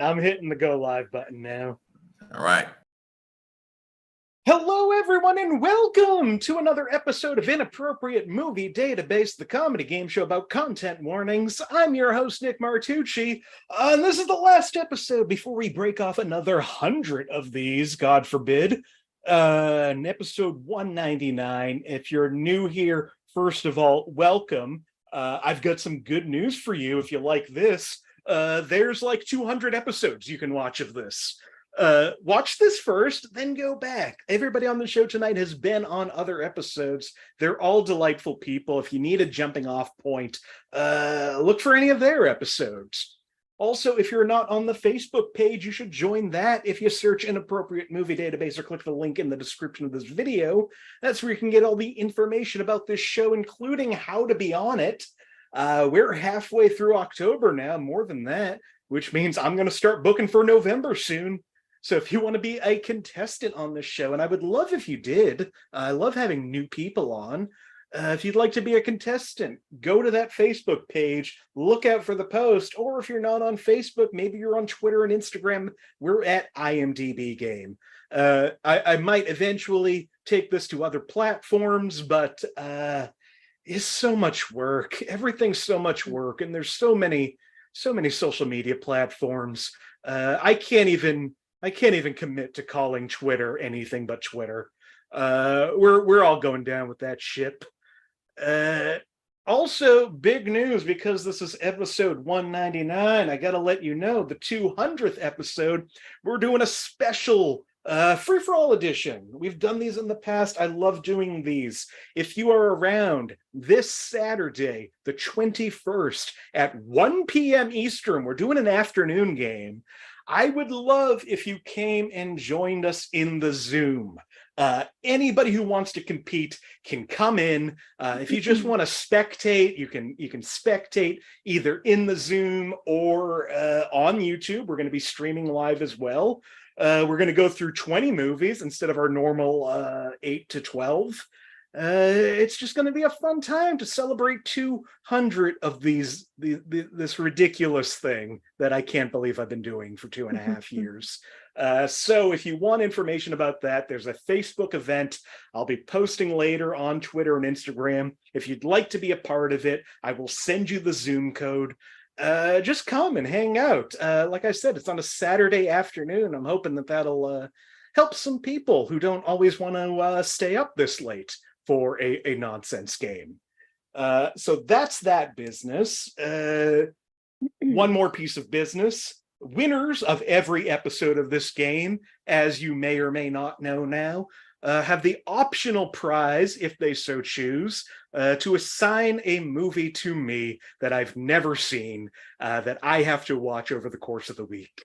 I'm hitting the go live button now. All right. Hello, everyone, and welcome to another episode of Inappropriate Movie Database, the comedy game show about content warnings. I'm your host, Nick Martucci, and this is the last episode before we break off another 100 of these, God forbid. In episode 199. If you're new here, first of all, welcome. I've got some good news for you if you like this. There's like 200 episodes you can watch of this. Watch this first, then go back. Everybody on the show tonight has been on other episodes. They're all delightful people. If you need a jumping off point, look for any of their episodes. Also, if you're not on the Facebook page, you should join that. If you search Inappropriate Movie Database or click the link in the description of this video, that's where you can get all the information about this show, including how to be on it. We're halfway through October now, more than that, which means I'm going to start booking for November soon. So if you want to be a contestant on this show, and I would love if you did, I love having new people on. If you'd like to be a contestant, go to that Facebook page, look out for the post, or if you're not on Facebook, maybe you're on Twitter and Instagram, we're at IMDb Game. I might eventually take this to other platforms, but it's so much work. Everything's so much work, and there's so many social media platforms. I can't even commit to calling Twitter anything but Twitter. We're all going down with that ship. Also, big news, because this is episode 199. I got to let you know, the 200th episode, we're doing a special free-for-all edition. We've done these in the past. I love doing these. If you are around this Saturday, the 21st at 1 p.m. Eastern, we're doing an afternoon game. I would love if you came and joined us in the Zoom. Anybody who wants to compete can come in. If you just want to spectate, you can spectate either in the Zoom or on YouTube. We're going to be streaming live as well. We're going to go through 20 movies instead of our normal 8 to 12. It's just going to be a fun time to celebrate 200 of this ridiculous thing that I can't believe I've been doing for 2.5 years. So if you want information about that, there's a Facebook event I'll be posting later on Twitter and Instagram. If you'd like to be a part of it, I will send you the Zoom code. Just come and hang out. Like I said, it's on a Saturday afternoon. I'm hoping that'll help some people who don't always want to stay up this late for a nonsense game. So that's that business. One more piece of business. Winners of every episode of this game, as you may or may not know now, have the optional prize, if they so choose, to assign a movie to me that I've never seen, that I have to watch over the course of the week.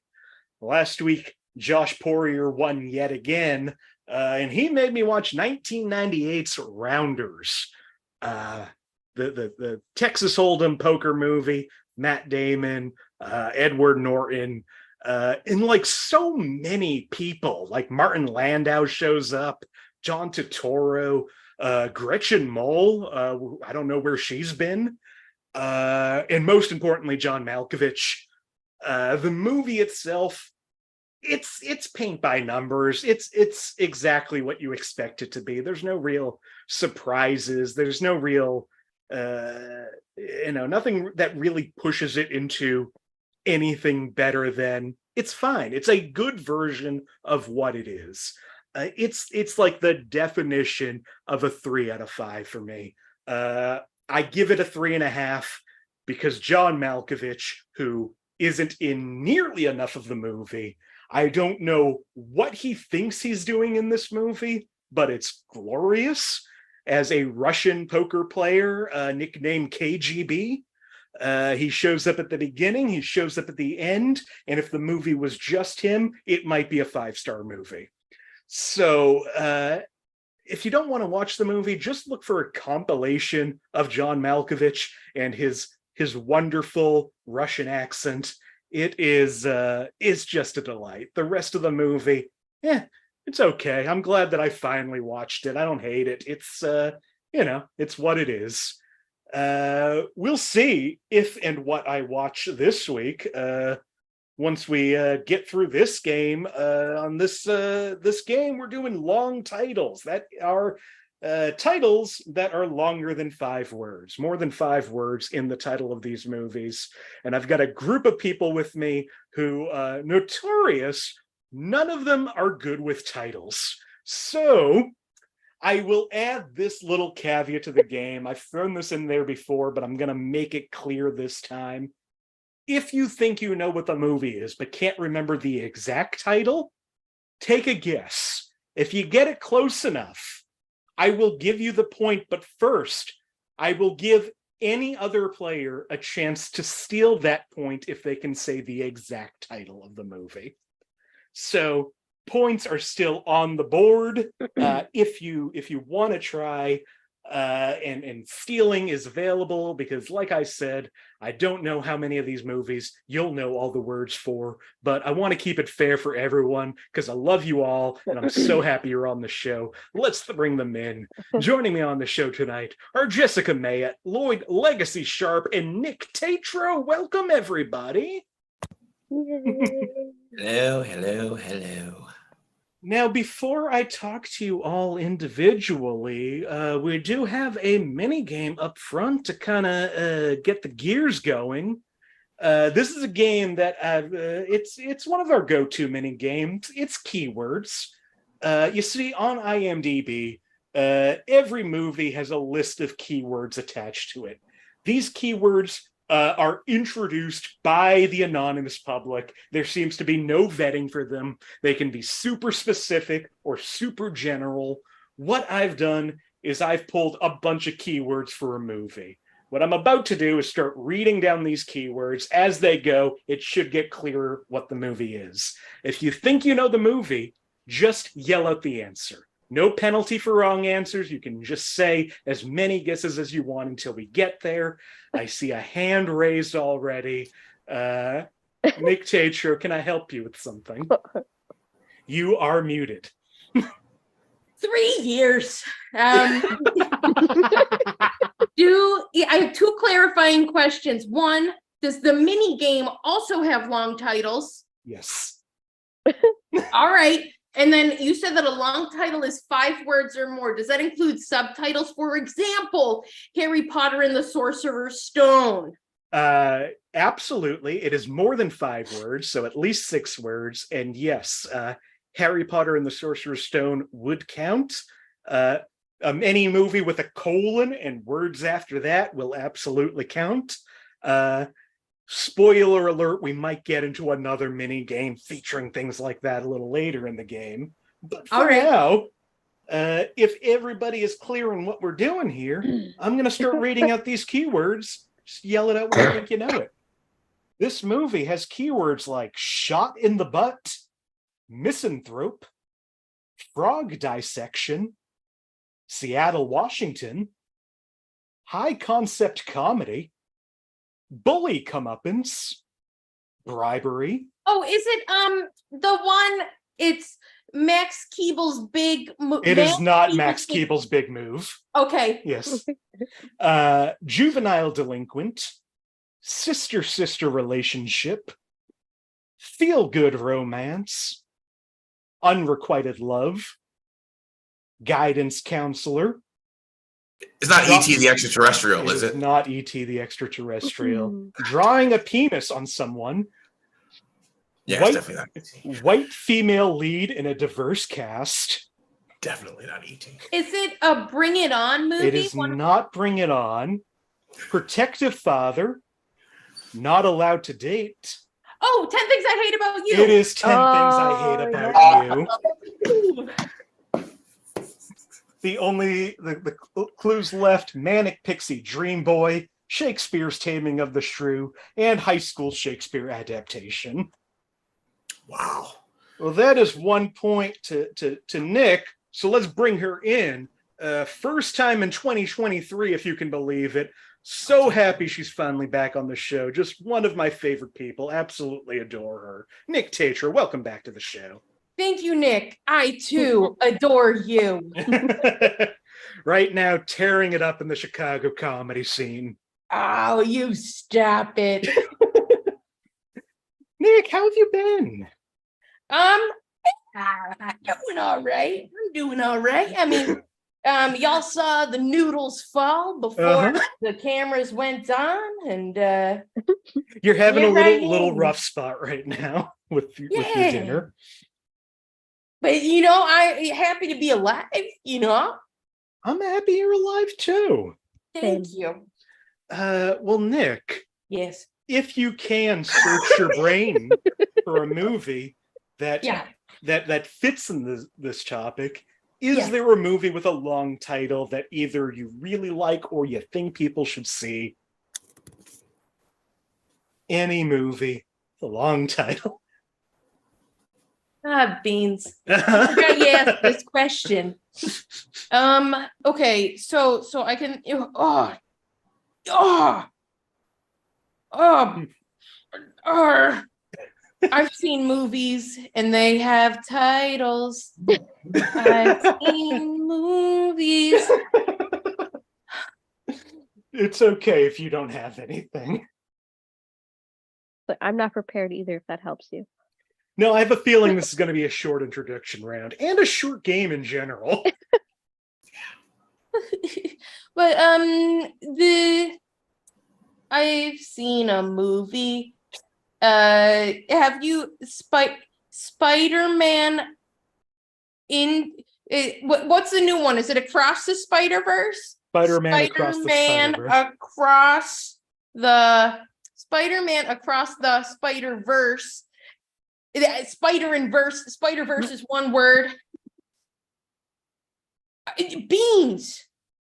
Last week, Josh Poirier won yet again, and he made me watch 1998's Rounders, the Texas Hold'em poker movie, Matt Damon, Edward Norton, and like so many people, like Martin Landau shows up, John Turturro, Gretchen Mol, I don't know where she's been, and most importantly, John Malkovich. The movie itself, it's paint by numbers. It's exactly what you expect it to be. There's no real surprises. There's no real nothing that really pushes it into anything better than it's fine. It's a good version of what it is. It's like the definition of a 3 out of 5 for me. I give it a 3.5 because John Malkovich, who isn't in nearly enough of the movie, I don't know what he thinks he's doing in this movie, but it's glorious. As a Russian poker player, nicknamed KGB, he shows up at the beginning, he shows up at the end, and if the movie was just him, it might be a 5-star movie. So if you don't want to watch the movie, just look for a compilation of John Malkovich and his wonderful Russian accent. It is just a delight. The rest of the movie, it's okay. I'm glad that I finally watched it. I don't hate it. It's it's what it is. We'll see if and what I watch this week. once we get through this game, on this game, we're doing long titles that are titles that are longer than 5 words, more than 5 words in the title of these movies. And I've got a group of people with me who, notorious, none of them are good with titles. So I will add this little caveat to the game. I've thrown this in there before, but I'm going to make it clear this time. If you think you know what the movie is, but can't remember the exact title, take a guess. If you get it close enough, I will give you the point, but first, I will give any other player a chance to steal that point if they can say the exact title of the movie. So points are still on the board. If you want to try, and stealing is available, because like I said, I don't know how many of these movies you'll know all the words for, but I want to keep it fair for everyone because I love you all and I'm so happy you're on the show. Let's bring them in. Joining me on the show tonight are Jessica Mayotte, Lloyd Legacy Sharp, and Nikk Tetreault. Welcome everybody. Hello. Now, before I talk to you all individually, we do have a mini game up front to kind of get the gears going. This is a game that it's one of our go-to mini games. It's keywords. You see, on IMDb, every movie has a list of keywords attached to it. These keywords are introduced by the anonymous public. There seems to be no vetting for them. They can be super specific or super general. What I've done is I've pulled a bunch of keywords for a movie. What I'm about to do is start reading down these keywords. As they go, it should get clearer what the movie is. If you think you know the movie, just yell out the answer. No penalty for wrong answers. You can just say as many guesses as you want until we get there. I see a hand raised already. Nikk Tetreault, can I help you with something? You are muted. 3 years. I have 2 clarifying questions. One, does the mini game also have long titles? Yes. All right. And then you said that a long title is 5 words or more. Does that include subtitles? For example, Harry Potter and the Sorcerer's Stone. Absolutely. It is more than 5 words, so at least 6 words. And yes, Harry Potter and the Sorcerer's Stone would count. Any movie with a colon and words after that will absolutely count. Spoiler alert, we might get into another mini game featuring things like that a little later in the game. But for now, if everybody is clear on what we're doing here, I'm going to start reading out these keywords. Just yell it out when you think you know it. This movie has keywords like shot in the butt, misanthrope, frog dissection, Seattle, Washington, high concept comedy, bully comeuppance, bribery. Oh, is it the one? It's Max Keeble's big move. It is not Max Keeble's big move. Okay. Yes. Juvenile delinquent, sister relationship, feel good romance, unrequited love, guidance counselor. It's not E.T. the extraterrestrial, is it? Not E.T. the extraterrestrial. Drawing a penis on someone. Yeah, it's definitely not E.T. White female lead in a diverse cast. Definitely not E.T. Is it a Bring It On movie? It is not Bring It On. Protective father. Not allowed to date. Oh, 10 Things I Hate About You. It is 10 Things I Hate About You. The clues left: Manic Pixie Dream Boy, Shakespeare's Taming of the Shrew, and High School Shakespeare adaptation. Wow. Well, that is 1 point to Nikk. So let's bring her in. First time in 2023, if you can believe it. So happy she's finally back on the show. Just one of my favorite people. Absolutely adore her. Nikk Tetreault, welcome back to the show. Thank you, Nikk. I, too, adore you. Right now, tearing it up in the Chicago comedy scene. Oh, you stop it. Nikk, how have you been? I'm doing all right. I'm doing all right. I mean, y'all saw the noodles fall before the cameras went on, and you're having here a I little am. rough spot right now with your dinner. But I happy to be alive. I'm happy you're alive too. Thank you. Well, Nikk. Yes. If you can search your brain for a movie that fits in this topic, is there a movie with a long title that either you really like or you think people should see? Any movie with a long title. Beans. I forgot you asked this question. Okay, so I can I've seen movies and they have titles. I've seen movies. It's okay if you don't have anything. But I'm not prepared either, if that helps you. No, I have a feeling this is going to be a short introduction round and a short game in general. But I've seen a movie. Have you Spider-Man what's the new one? Is it Across the Spider-Verse? Spider-Man Across the Spider-Verse. Spider-Man Across the Spider-Verse. Spider-Verse is one word. Beans.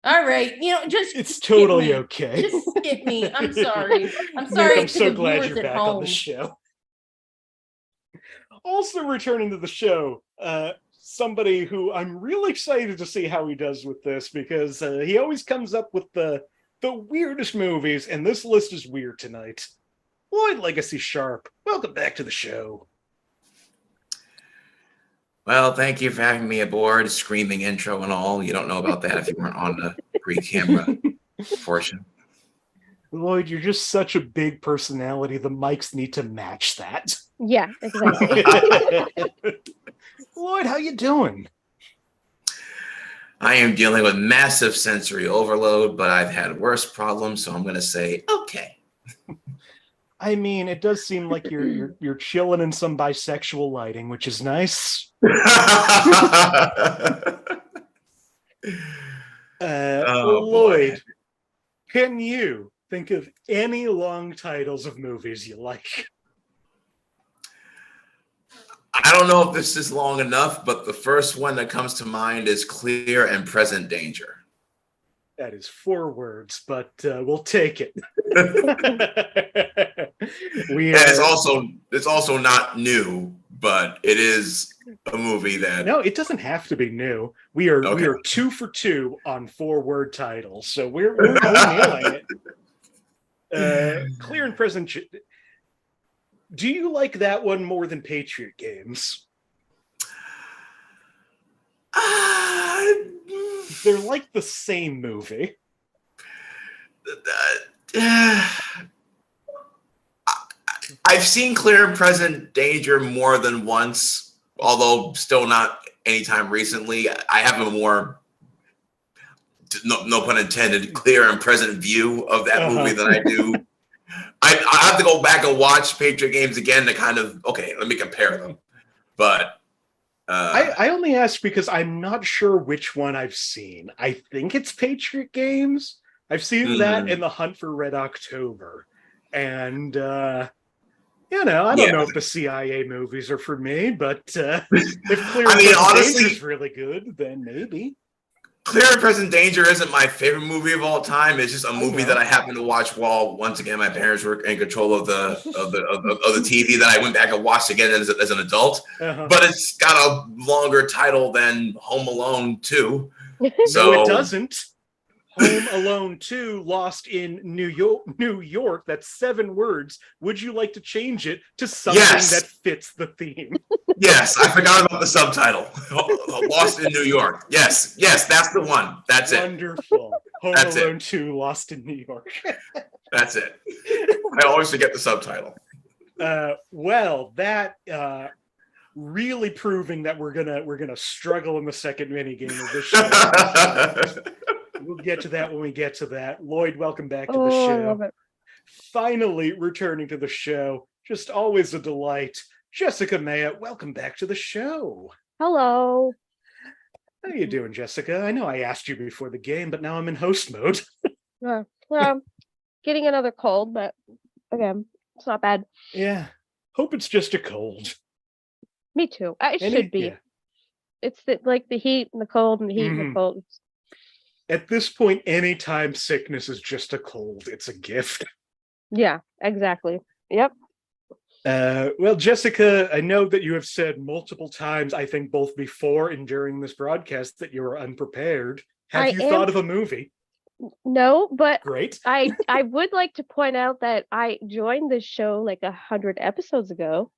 All right, it's totally okay. Just skip me. I'm sorry. I'm Nikk, sorry. I'm so glad you're back home. on the show. Also returning to the show, somebody who I'm really excited to see how he does with this, because he always comes up with the weirdest movies, and this list is weird tonight. Lloyd Legacy Sharp, welcome back to the show. Well, thank you for having me aboard. Screaming intro and all. You don't know about that if you weren't on the pre-camera portion. Lloyd, you're just such a big personality. The mics need to match that. Yeah, exactly. Lloyd, how you doing? I am dealing with massive sensory overload, but I've had worse problems, so I'm going to say okay. I mean, it does seem like you're chilling in some bisexual lighting, which is nice. Lloyd, can you think of any long titles of movies you like? I don't know if this is long enough, but the first one that comes to mind is Clear and Present Danger. That is 4 words, but we'll take it. It's also not new, but it is a movie that. No, it doesn't have to be new. We are 2 for 2 on 4-word titles, so we're nailing it. Clear and Present. Do you like that one more than Patriot Games? They're like the same movie. I've seen Clear and Present Danger more than once, although still not anytime recently. I have a more, no pun intended, clear and present view of that movie than I do. I have to go back and watch Patriot Games again to kind of, let me compare them. But I only ask because I'm not sure which one I've seen. I think it's Patriot Games. I've seen that in The Hunt for Red October. And, I don't know if the CIA movies are for me, but if Clear and Present Danger is really good, then maybe. Clear and Present Danger isn't my favorite movie of all time. It's just a movie that I happened to watch while, once again, my parents were in control of the TV that I went back and watched again as an adult. But it's got a longer title than Home Alone 2. So no, it doesn't. Home Alone 2, Lost in New York. That's 7 words. Would you like to change it to something that fits the theme? Yes, I forgot about the subtitle. Lost in New York. Yes, that's the one. That's it. Wonderful. Home Alone 2, Lost in New York. That's it. I always forget the subtitle. Well, that really proving that we're gonna struggle in the second mini game of this show. We'll get to that when we get to that. Lloyd, welcome back to the Oh, I show. love it. Finally returning to the show. Just always a delight. Jessica Mayotte, welcome back to the show. Hello. How you doing, Jessica? I know I asked you before the game, but now I'm in host mode. Well, getting another cold, but again, it's not bad. Yeah. Hope it's just a cold. Me too. It Any- should be. yeah. It's like the heat and the cold and the heat and Mhm. the cold. At this point, anytime sickness is just a cold, it's a gift. Yeah, exactly. Yep. Well, Jessica, I know that you have said multiple times, I think both before and during this broadcast, that you are unprepared. Have I you am- thought of a movie? No, but Great. I would like to point out that I joined this show like 100 episodes ago.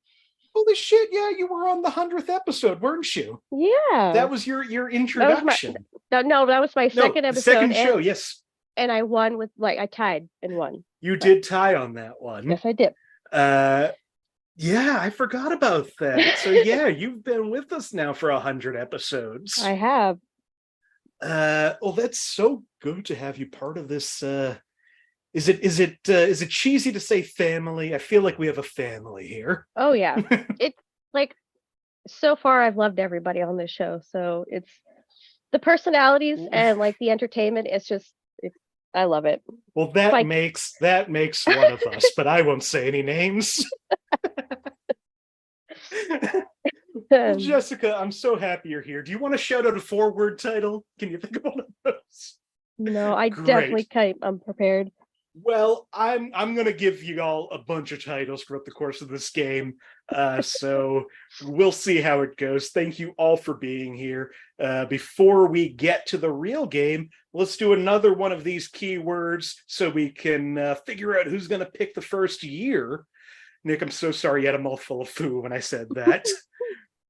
Holy shit, yeah, you were on the 100th episode, weren't you? Yeah. That was your introduction. No, that was my second the episode. second show, and, yes. and I won with I tied and won. You did tie on that one. Yes, I did. Yeah, I forgot about that. So yeah, you've been with us now for 100 episodes. I have. Well, that's so good to have you part of this. Is it cheesy to say family? I feel like we have a family here. Oh yeah. It's like so far I've loved everybody on this show. So it's the personalities and like the entertainment. I love it. Well, that Like- makes one of us, but I won't say any names. Well, Jessica, I'm so happy you're here. Do you want to shout out a 4-word title? Can you think of one of those? No, I Great. definitely can't. I'm prepared. Well, I'm gonna give you all a bunch of titles throughout the course of this game. So we'll see how it goes. Thank you all for being here. Before we get to the real game, let's do another one of these keywords so we can figure out who's gonna pick the first year. Nick, I'm so sorry you had a mouthful of food when I said that.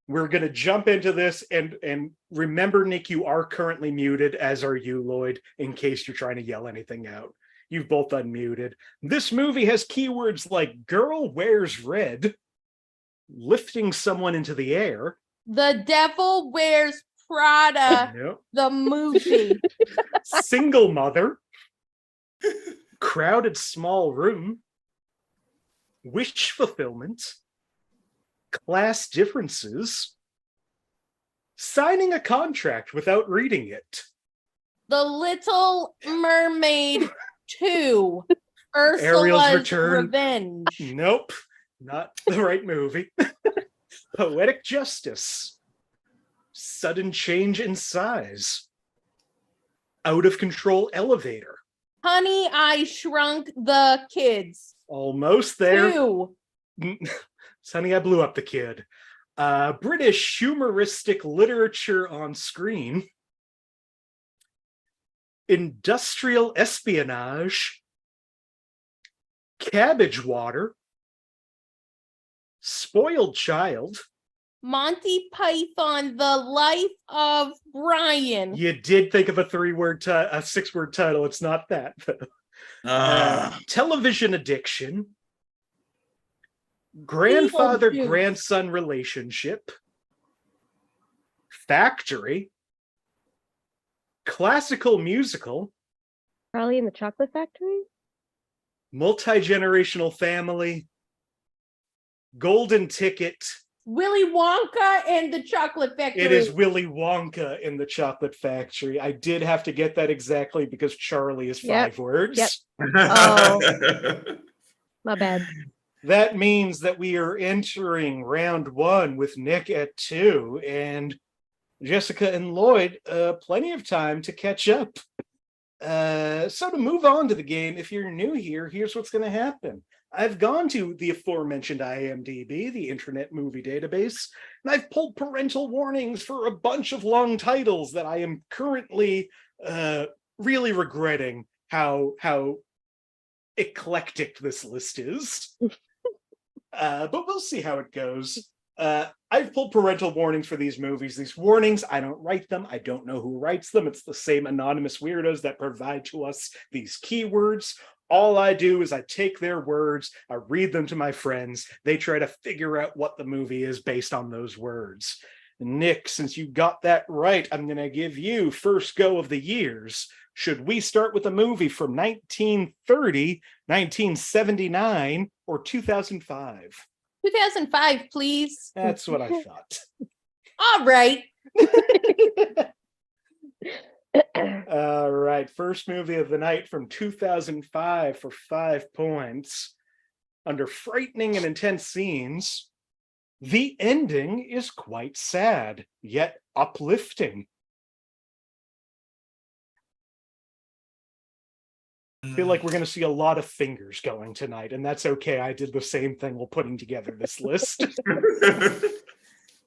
We're going to jump into this, and remember, Nick, you are currently muted, as are you, Lloyd, in case you're trying to yell anything out. You've both unmuted. This movie has keywords like girl wears red, lifting someone into the air. The Devil Wears Prada, No. the movie. Single mother, crowded small room, wish fulfillment, class differences, signing a contract without reading it. The Little Mermaid 2, Ursula's Ariel's Return. Revenge. Nope, not the right movie. Poetic justice, sudden change in size, out of control elevator. Honey, I Shrunk the Kids. Almost there. 2. Sonny, I blew up the kid. British humoristic literature on screen. Industrial espionage. Cabbage water. Spoiled child. Monty Python, The Life of Brian. You did think of a 6-word title. It's not that, though. Television addiction. Grandfather Beetlejuice. grandson relationship, factory, classical musical, Charlie in the Chocolate Factory? multi-generational family, golden ticket. Willy Wonka and the Chocolate Factory. It is Willy Wonka in the Chocolate Factory. I did have to get that exactly because Charlie is 5 words. Yep. Oh. My bad. That means that we are entering round 1 with Nick at 2 and Jessica and Lloyd plenty of time to catch up. So to move on to the game, if you're new here, here's what's going to happen. I've gone to the aforementioned IMDb, the Internet Movie Database, and I've pulled parental warnings for a bunch of long titles that I am currently really regretting how eclectic this list is. But we'll see how it goes. I've pulled parental warnings for these movies. These warnings, I don't write them. I don't know who writes them. It's the same anonymous weirdos that provide to us these keywords. All I do is I take their words, I read them to my friends. They try to figure out what the movie is based on those words. Nick, since you got that right, I'm going to give you first go of the years. Should we start with a movie from 1930, 1979, or 2005? 2005, please. That's what I thought. All right. All right, first movie of the night from 2005 for 5 points. Under frightening and intense scenes, the ending is quite sad, yet uplifting. I feel like we're going to see a lot of fingers going tonight, and that's okay. I did the same thing while putting together this list.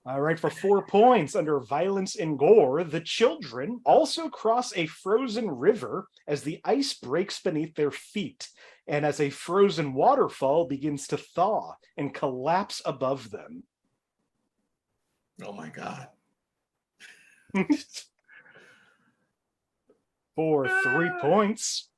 All right, for 4 points, under violence and gore, the children also cross a frozen river as the ice breaks beneath their feet and as a frozen waterfall begins to thaw and collapse above them. Oh my God. For 3 points,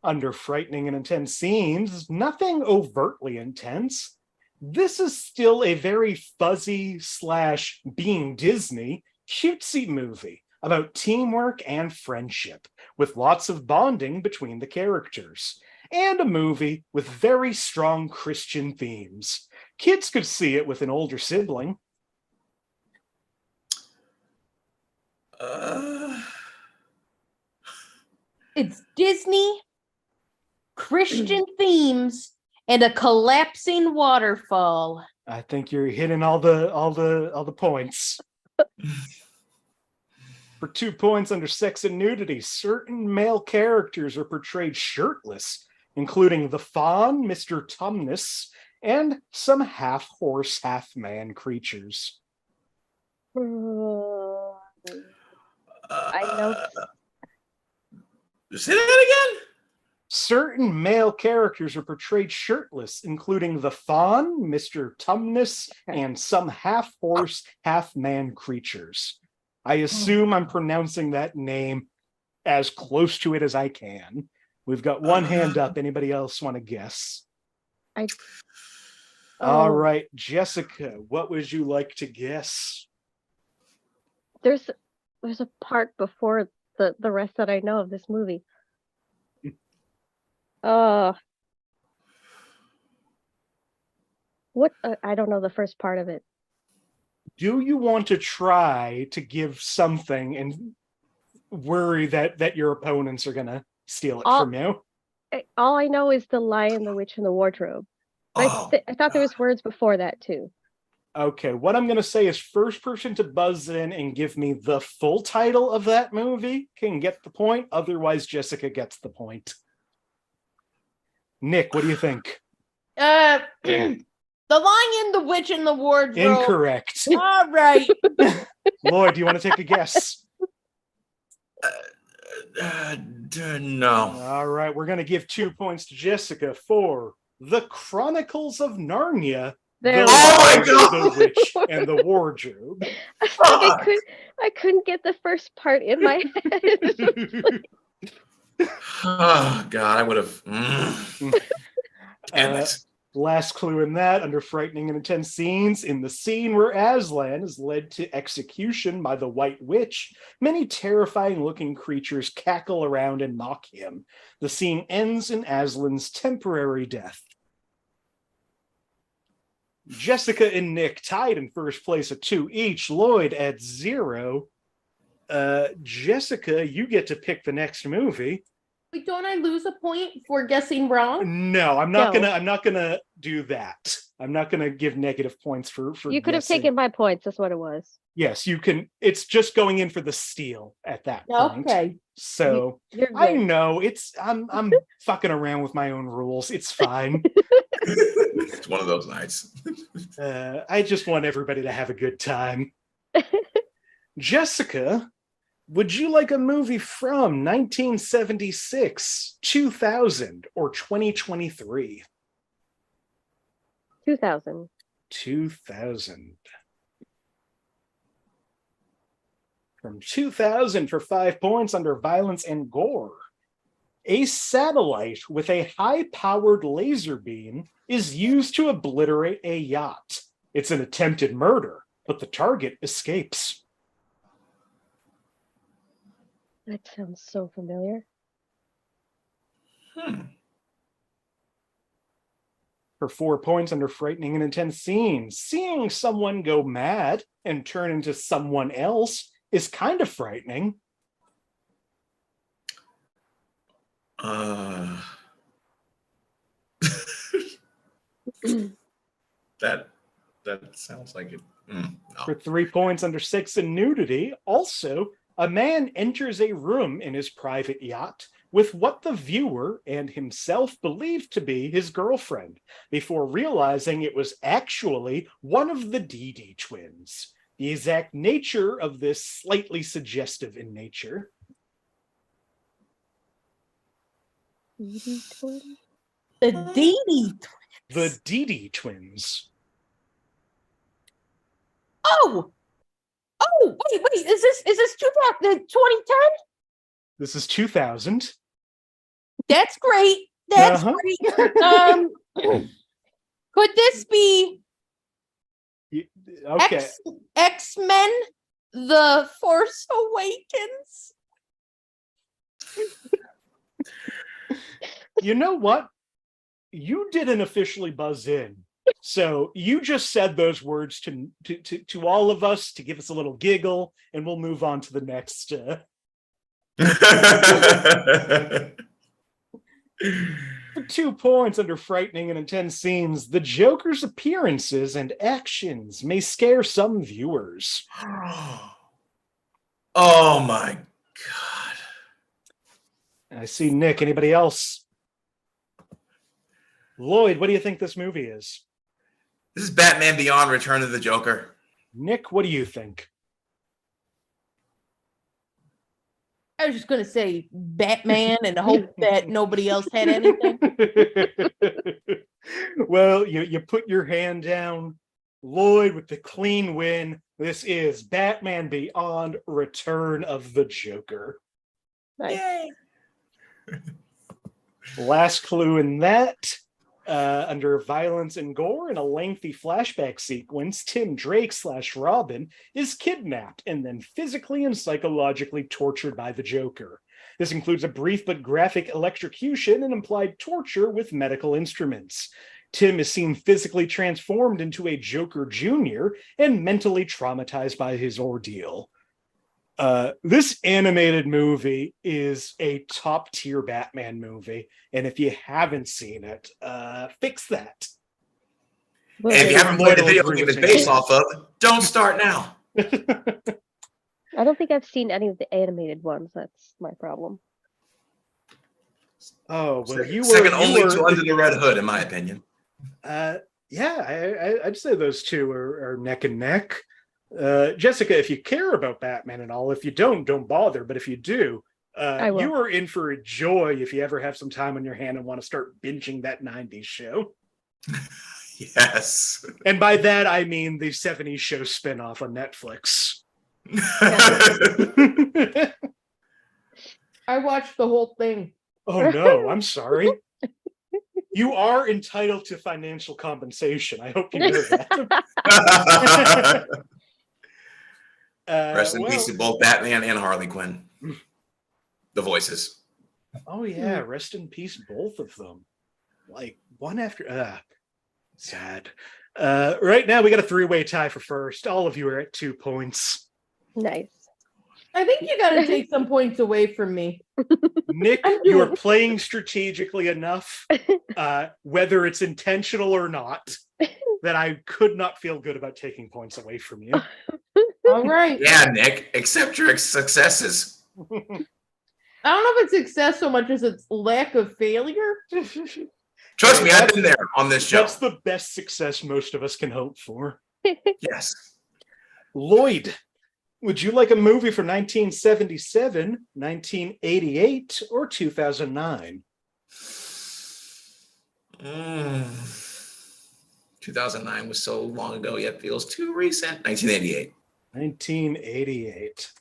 under frightening and intense scenes, nothing overtly intense. This is still a very fuzzy / being Disney cutesy movie about teamwork and friendship, with lots of bonding between the characters, and a movie with very strong Christian themes. Kids could see it with an older sibling. It's Disney, Christian themes, and a collapsing waterfall. I think you're hitting all the points. For 2 points, under sex and nudity, certain male characters are portrayed shirtless, including the Faun, Mr. Tumnus, and some half-horse, half-man creatures. I know. Say that again? Certain male characters are portrayed shirtless, including the Faun, Mr. Tumnus, and some half-horse, half-man creatures. I assume I'm pronouncing that name as close to it as I can. We've got one hand up. Anybody else want to guess? All right, Jessica, what would you like to guess? There's a part before the rest that I know of this movie. What? I don't know the first part of it. Do you want to try to give something and worry that your opponents are going to steal it from you? All I know is the Lion, the Witch, and the Wardrobe. I thought there was words before that too. Okay, what I'm going to say is first person to buzz in and give me the full title of that movie can get the point. Otherwise, Jessica gets the point. Nick, what do you think? The Lion, the Witch, and the Wardrobe. Incorrect. All right. Lloyd, do you want to take a guess? No. All right, we're going to give 2 points to Jessica for The Chronicles of Narnia. There. Oh my God! The Witch and the Wardrobe. I couldn't get the first part in my head. Oh God, I would have. Damn it. Last clue in that, under frightening and intense scenes, in the scene where Aslan is led to execution by the White Witch, many terrifying-looking creatures cackle around and mock him. The scene ends in Aslan's temporary death. Jessica and Nick tied in first place at 2 each. Lloyd at 0. Jessica, you get to pick the next movie. Wait, don't I lose a point for guessing wrong? No, I'm not gonna do that. I'm not gonna give negative points for You could have guessing. taken my points, that's what it was. Yes, you can. It's just going in for the steal at that point. Okay. So You're good. I know I'm fucking around with my own rules. It's fine. It's one of those nights. I just want everybody to have a good time. Jessica, would you like a movie from 1976, 2000, or 2023? 2000. 2000. From 2000 for 5 points under violence and gore. A satellite with a high-powered laser beam is used to obliterate a yacht. It's an attempted murder, but the target escapes. That sounds so familiar. For 4 points under frightening and intense scenes, seeing someone go mad and turn into someone else is kind of frightening. That sounds like it. No. For 3 points under sex and nudity, also, a man enters a room in his private yacht with what the viewer and himself believed to be his girlfriend, before realizing it was actually one of the DD twins. The exact nature of this slightly suggestive in nature. The DD twins. The DD twins. Oh, wait, is this 2010? This is 2000. That's great. That's Uh-huh. great. Could this be Okay. X-Men: The Force Awakens? You know what? You didn't officially buzz in. So you just said those words to all of us to give us a little giggle, and we'll move on to the next. For 2 points under frightening and intense scenes, the Joker's appearances and actions may scare some viewers. Oh my God. I see Nick. Anybody else? Lloyd, what do you think this movie is? This is Batman Beyond: Return of the Joker. Nick, what do you think? I was just gonna say Batman and hope that nobody else had anything. Well, you put your hand down, Lloyd, with the clean win. This is Batman Beyond: Return of the Joker. Nice. Yay. Last clue in that. Under violence and gore in a lengthy flashback sequence, Tim Drake / Robin is kidnapped and then physically and psychologically tortured by the Joker. This includes a brief but graphic electrocution and implied torture with medical instruments. Tim is seen physically transformed into a Joker Jr. and mentally traumatized by his ordeal. This animated movie is a top tier Batman movie, and if you haven't seen it, fix that. Well, And if you haven't played the video Agree game with it's me. based off of, don't start now. I don't think I've seen any of the animated ones. That's my problem. Oh well, Second only to Under the Red Hood, in my opinion. Yeah, I'd say those two are neck and neck. Jessica, if you care about Batman and all, if you don't bother. But if you do, you are in for a joy if you ever have some time on your hand and want to start binging that 90s show. Yes. And by that, I mean the 70s show spinoff on Netflix. I watched the whole thing. Oh no, I'm sorry. You are entitled to financial compensation. I hope you know that. Rest in peace to both Batman and Harley Quinn. The voices. Oh yeah, rest in peace, both of them. Like one after. Sad. Right now we got a 3-way tie for first. All of you are at 2 points. Nice. I think you got to take some points away from me. Nick, you are playing strategically enough, whether it's intentional or not, that I could not feel good about taking points away from you. All right. Yeah, Nick, accept your successes. I don't know if it's success so much as it's lack of failure. Trust me, I've been there on this show. That's the best success most of us can hope for. Yes. Lloyd, would you like a movie from 1977, 1988, or 2009? 2009 was so long ago, yet feels too recent. 1988. 1988.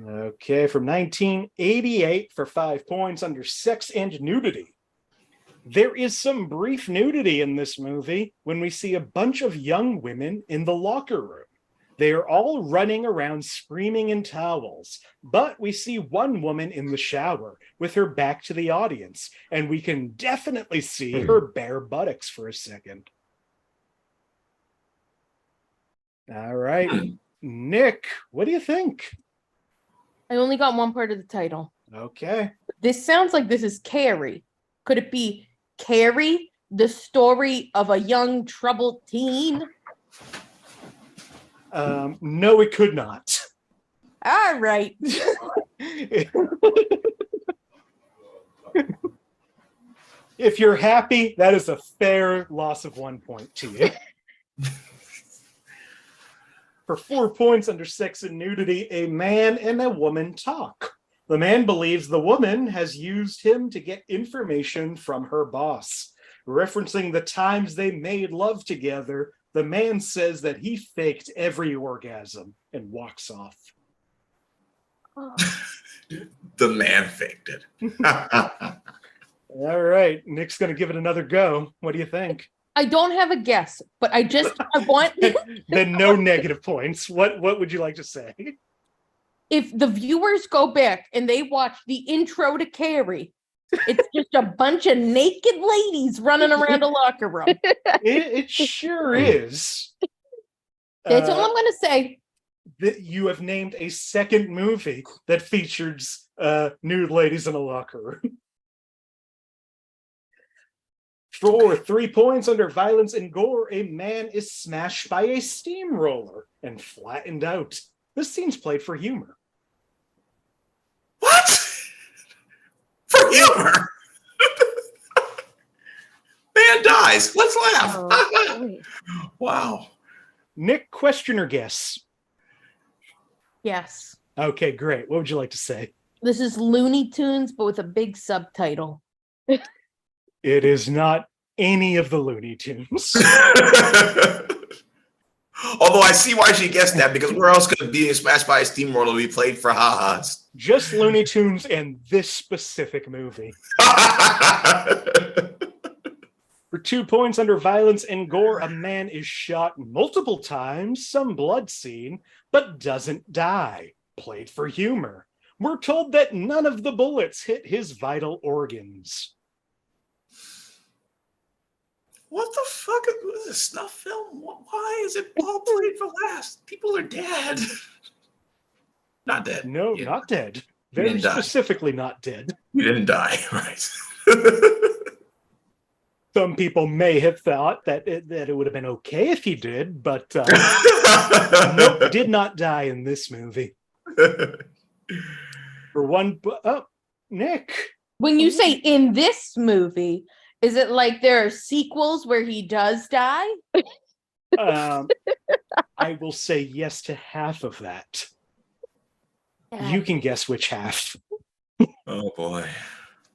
Okay, from 1988 for 5 points under sex and nudity. There is some brief nudity in this movie when we see a bunch of young women in the locker room. They are all running around screaming in towels, but we see one woman in the shower with her back to the audience, and we can definitely see her bare buttocks for a second. All right, Nick, what do you think? I only got one part of the title. Okay. This sounds like this is Carrie. Could it be Carrie, the story of a young troubled teen? No, it could not. All right. If you're happy, that is a fair loss of 1 point to you. For 4 points under sex and nudity, a man and a woman talk. The man believes the woman has used him to get information from her boss. Referencing the times they made love together, the man says that he faked every orgasm and walks off. Oh. The man faked it. All right, Nick's going to give it another go. What do you think? I don't have a guess, but I want Then no negative points. What would you like to say? if the viewers go back and they watch the intro to Carrie, it's just a bunch of naked ladies running around a locker room. It sure is. That's all I'm going to say. That you have named a second movie that features nude ladies in a locker room. For 3 points under violence and gore, a man is smashed by a steamroller and flattened out. This scene's played for humor. What? For humor? Man dies. Let's laugh. Oh, Wow. Nick, question or guess? Yes. Okay, great. What would you like to say? This is Looney Tunes, but with a big subtitle. It is not any of the Looney Tunes. Although I see why she guessed that, because where else could being smashed by a steamroller be played for ha-has? Just Looney Tunes and this specific movie. For 2 points under violence and gore, a man is shot multiple times, some blood seen, but doesn't die. Played for humor. We're told that none of the bullets hit his vital organs. What the fuck is this snuff film? Why is it all played for last? People are dead. Not dead. No, Yeah. not dead. He Very didn't die. specifically not dead. You didn't die, right? Some people may have thought that it would have been okay if he did, but nope, did not die in this movie. For one, Nick. When you say in this movie, is it like there are sequels where he does die? I will say yes to half of that. You can guess which half. Oh boy.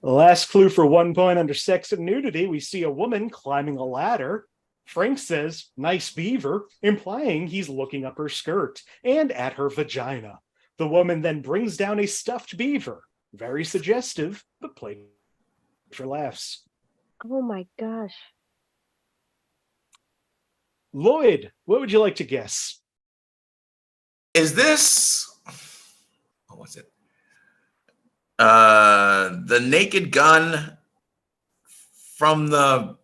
The last clue for 1 point under sex and nudity, we see a woman climbing a ladder. Frank says, "Nice beaver," implying he's looking up her skirt and at her vagina. The woman then brings down a stuffed beaver. Very suggestive, but played for laughs. oh my gosh. Lloyd, what would you like to guess? Is this what was it? The Naked Gun from the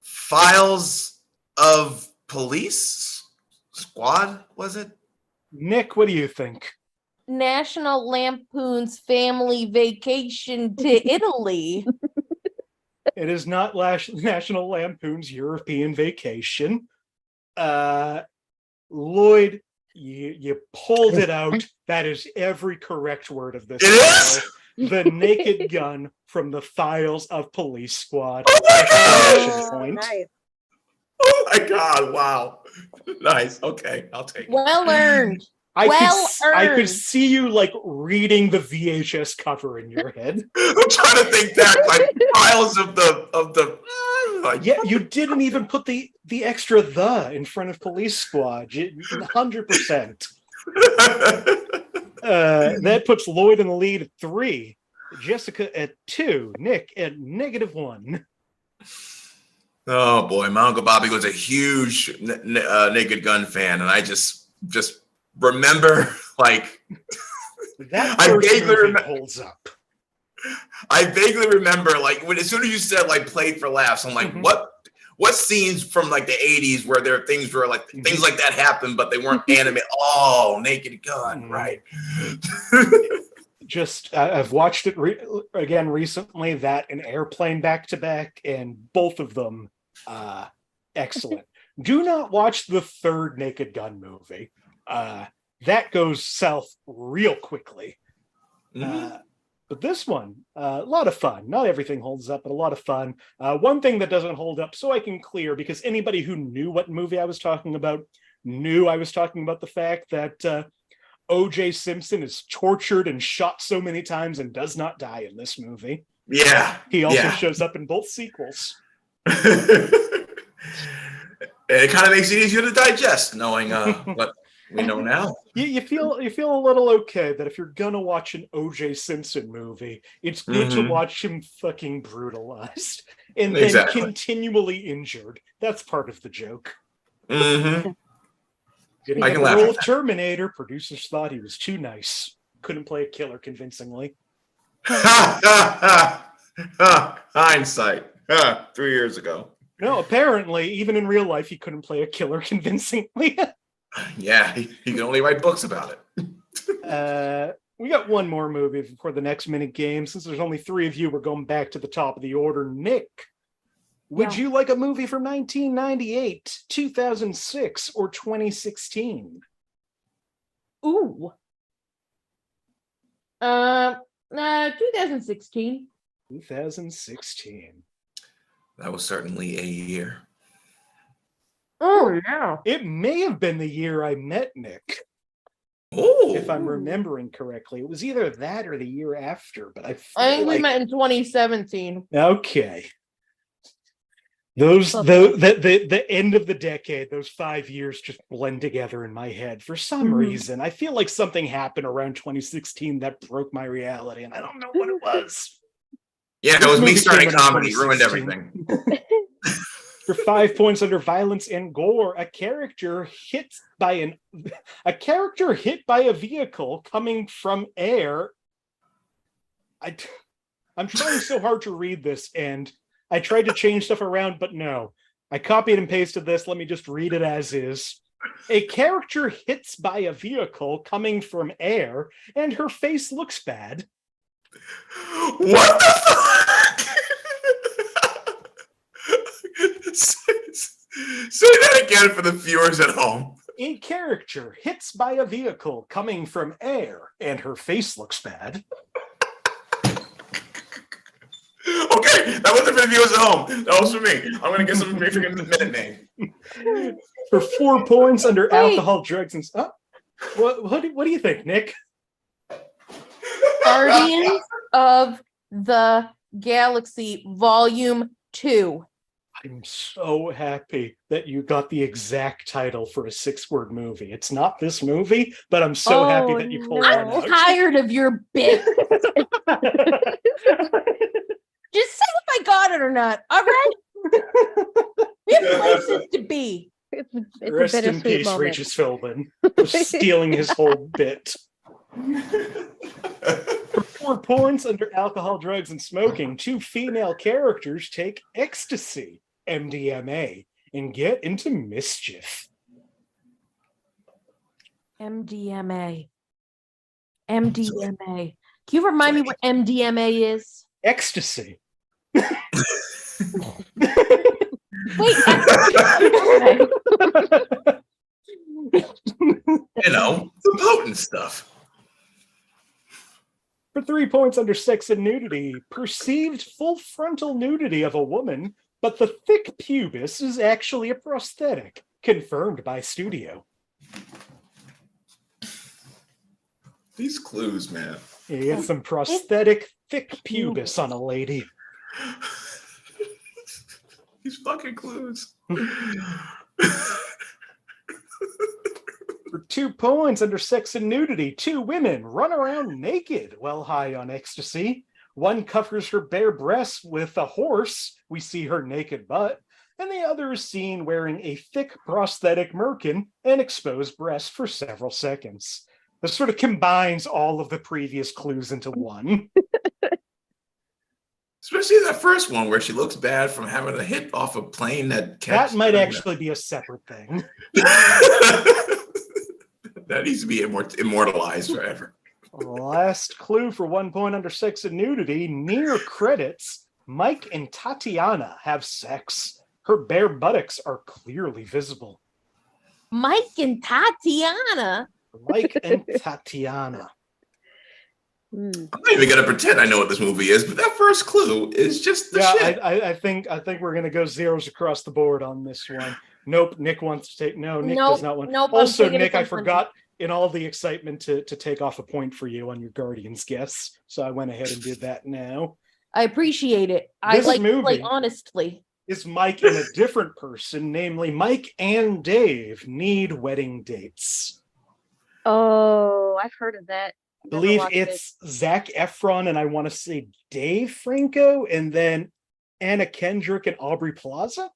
Files of Police Squad, was it? Nick, what do you think? National Lampoon's Family Vacation to Italy. It is not National Lampoon's European Vacation. Lloyd, you pulled it out. That is every correct word of this. It is? The Naked Gun from the Files of Police Squad. Oh my God! Exclamation point. Nice. Oh my God! Wow. Nice. Okay, I'll take it. Well earned. I Well could earned. see you like reading the VHS cover in your head. I'm trying to think back, like files of the Like, Yeah, you didn't even put the extra "the" in front of Police Squad. 100%. That puts Lloyd in the lead at 3, Jessica at 2, Nick at -1. Oh boy, my Uncle Bobby was a huge Naked Gun fan, and I just remember like That I first vaguely movie holds up. I vaguely remember like when as soon as you said like played for laughs, I'm like, what scenes from like the 80s where there are things where like things like that happened, but they weren't animated. Oh, Naked Gun, right? Just I've watched it again recently, that and Airplane back to back, and both of them excellent. Do not watch the third Naked Gun movie. That goes south real quickly. But this one, a lot of fun. Not everything holds up, but a lot of fun. One thing that doesn't hold up, so I can clear, because anybody who knew what movie I was talking about knew I was talking about the fact that O.J. Simpson is tortured and shot so many times and does not die in this movie. Yeah. He also shows up in both sequels. It kind of makes it easier to digest, knowing what we know now. You feel a little okay that if you're gonna watch an O.J. Simpson movie, it's good to watch him fucking brutalized and then continually injured. That's part of the joke. Getting the role of Terminator, producers thought he was too nice. Couldn't play a killer convincingly. Hindsight. 3 years ago. No, apparently, even in real life, he couldn't play a killer convincingly. Yeah, he can only write books about it. We got one more movie before the next minute game. Since there's only 3 of you, we're going back to the top of the order. Nick, would you like a movie from 1998, 2006, or 2016? Ooh. 2016. 2016. That was certainly a year. Oh, yeah. It may have been the year I met Nick. Oh. If I'm remembering correctly. It was either that or the year after, but I think we met in 2017. Okay. The end of the decade, those 5 years just blend together in my head. For some reason, I feel like something happened around 2016 that broke my reality, and I don't know what it was. Yeah, it was me starting comedy, ruined everything. For 5 points under violence and gore, a character hit by a vehicle coming from air. I'm trying so hard to read this, and I tried to change stuff around, but no. I copied and pasted this. Let me just read it as is. A character hits by a vehicle coming from air, and her face looks bad. What the fuck? Say that again for the viewers at home. A character hits by a vehicle coming from air, and her face looks bad. Okay, that wasn't for the viewers at home. That was for me. I'm gonna get some freaking minute name. For 4 points under alcohol, drugs, and stuff. What do you think, Nick? Guardians of the Galaxy Volume 2. I'm so happy that you got the exact title for a 6-word movie. It's not this movie, but I'm so happy that you pulled that out. I'm tired of your bit. Just say if I got it or not. All right. We have places to be. It's Rest a in peace, moment. Regis Philbin, for stealing his whole bit. For 4 points under alcohol, drugs, and smoking, 2 female characters take ecstasy, MDMA, and get into mischief. MDMA. Can you remind me what MDMA is? Ecstasy. Wait. The potent stuff. For 3 points under sex and nudity, perceived full frontal nudity of a woman, but the thick pubis is actually a prosthetic, confirmed by studio. These clues, man. You get some prosthetic thick pubis on a lady. These fucking clues. For 2 points under sex and nudity, 2 women run around naked while high on ecstasy. One covers her bare breasts with a horse. We see her naked butt. And the other is seen wearing a thick prosthetic merkin and exposed breasts for several seconds. This sort of combines all of the previous clues into one. Especially that first one where she looks bad from having a hit off a plane that That might actually be a separate thing. That needs to be immortalized forever. Last clue for 1 point under sex and nudity. Near credits, Mike and Tatiana have sex. Her bare buttocks are clearly visible. Mike and Tatiana. Mike and Tatiana. I'm not even gonna pretend I know what this movie is, but that first clue is just the shit. I think we're gonna go zeros across the board on this one. Nope, Nick wants to take. No, Nick does not want. Nope, also, Nick, I forgot in all the excitement to take off a point for you on your Guardians guess, so I went ahead and did that now. I appreciate it. I This like movie- play honestly. Is Mike and a different person, namely Mike and Dave, need wedding dates. Oh, I've heard of that. I believe Never watched it. it's Zac Efron and I want to say Dave Franco, and then Anna Kendrick and Aubrey Plaza.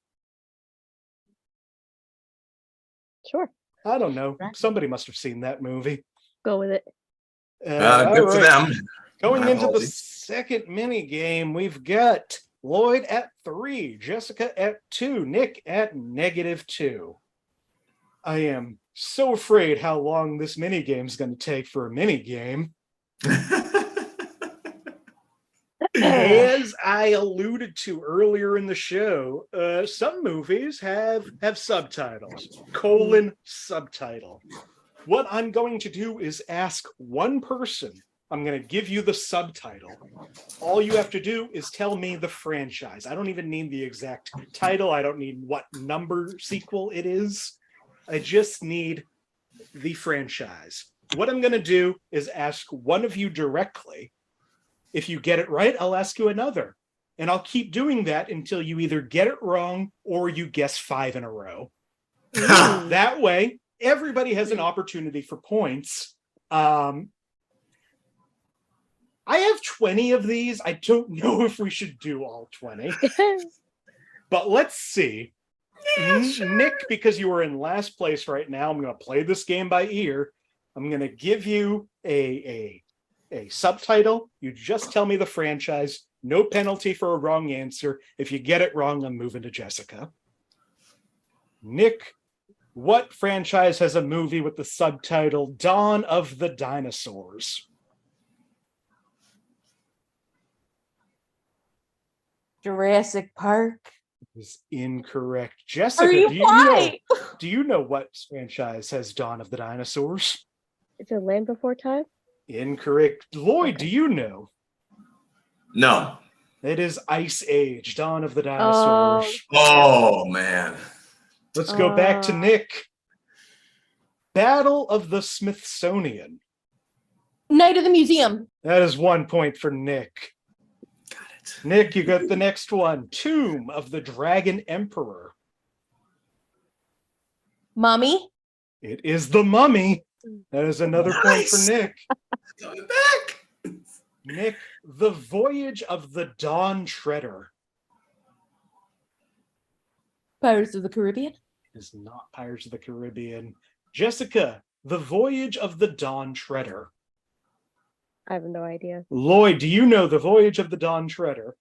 Sure, I don't know. Right. Somebody must have seen that movie. go with it. Good all for right. them. Going My into the apologies. second mini game, we've got Lloyd at 3, Jessica at 2, Nick at -2. I am so afraid how long this mini game is going to take for a mini game. As I alluded to earlier in the show, some movies have subtitles, subtitle. What I'm going to do is ask one person. I'm going to give you the subtitle. All you have to do is tell me the franchise. I don't even need the exact title. I don't need what number sequel it is. I just need the franchise. What I'm going to do is ask one of you directly. If you get it right, I'll ask you another. And I'll keep doing that until you either get it wrong or you guess 5 in a row. That way, everybody has an opportunity for points. I have 20 of these. I don't know if we should do all 20. But let's see. Nick, because you are in last place right now, I'm going to play this game by ear. I'm going to give you a subtitle. You just tell me the franchise. No penalty for a wrong answer. If you get it wrong, I'm moving to Jessica. Nick, what franchise has a movie with the subtitle Dawn of the Dinosaurs? Jurassic Park. Is incorrect. Jessica, Are you do you know what franchise has Dawn of the Dinosaurs? Is it Land Before Time? Incorrect. Lloyd, Okay. do you know? No. It is Ice Age, Dawn of the Dinosaurs. Oh man. Let's go back to Uh. Nick. Battle of the Smithsonian. Night of the Museum. That is 1 point for Nick. Got it. Nick, you got the next one. Tomb of the Dragon Emperor. Mummy. It is The Mummy. That is another point for Nice. Nick. Coming back. Nick, The Voyage of the Dawn Treader. Pirates of the Caribbean. It is not Pirates of the Caribbean. Jessica, The Voyage of the Dawn Treader. I have no idea. Lloyd, do you know The Voyage of the Dawn Treader?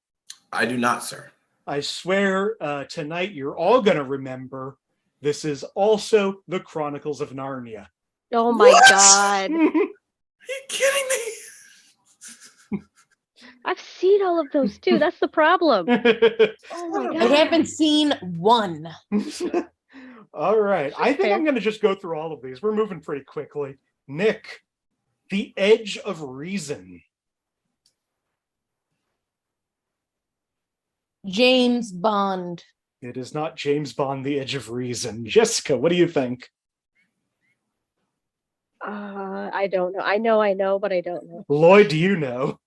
I do not, sir. I swear tonight you're all going to remember this is also The Chronicles of Narnia. Oh my What? god. Are you kidding me? I've seen all of those too. That's the problem. Oh my I god. haven't seen one. All right. I think Fair. I'm going to just go through all of these. We're moving pretty quickly. Nick, The Edge of Reason. James Bond. It is not James Bond, The Edge of Reason. Jessica, what do you think? I don't know. I know, but I don't know. Lloyd, do you know?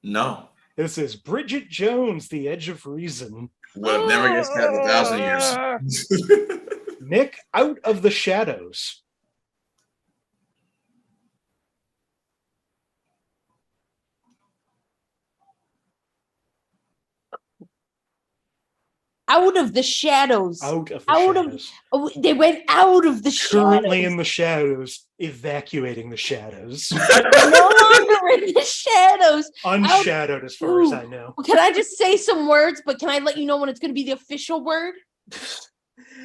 No. This is Bridget Jones, The Edge of Reason. Would have never guessed that in 1,000 years. Nikk, Out of the Shadows. Out of the shadows. Out of the Out of- shadows. Oh, they went out of the Currently shadows. in the shadows, evacuating the shadows. No longer in the shadows. Unshadowed as far as Ooh. I know. Can I just say some words, but can I let you know when it's going to be the official word?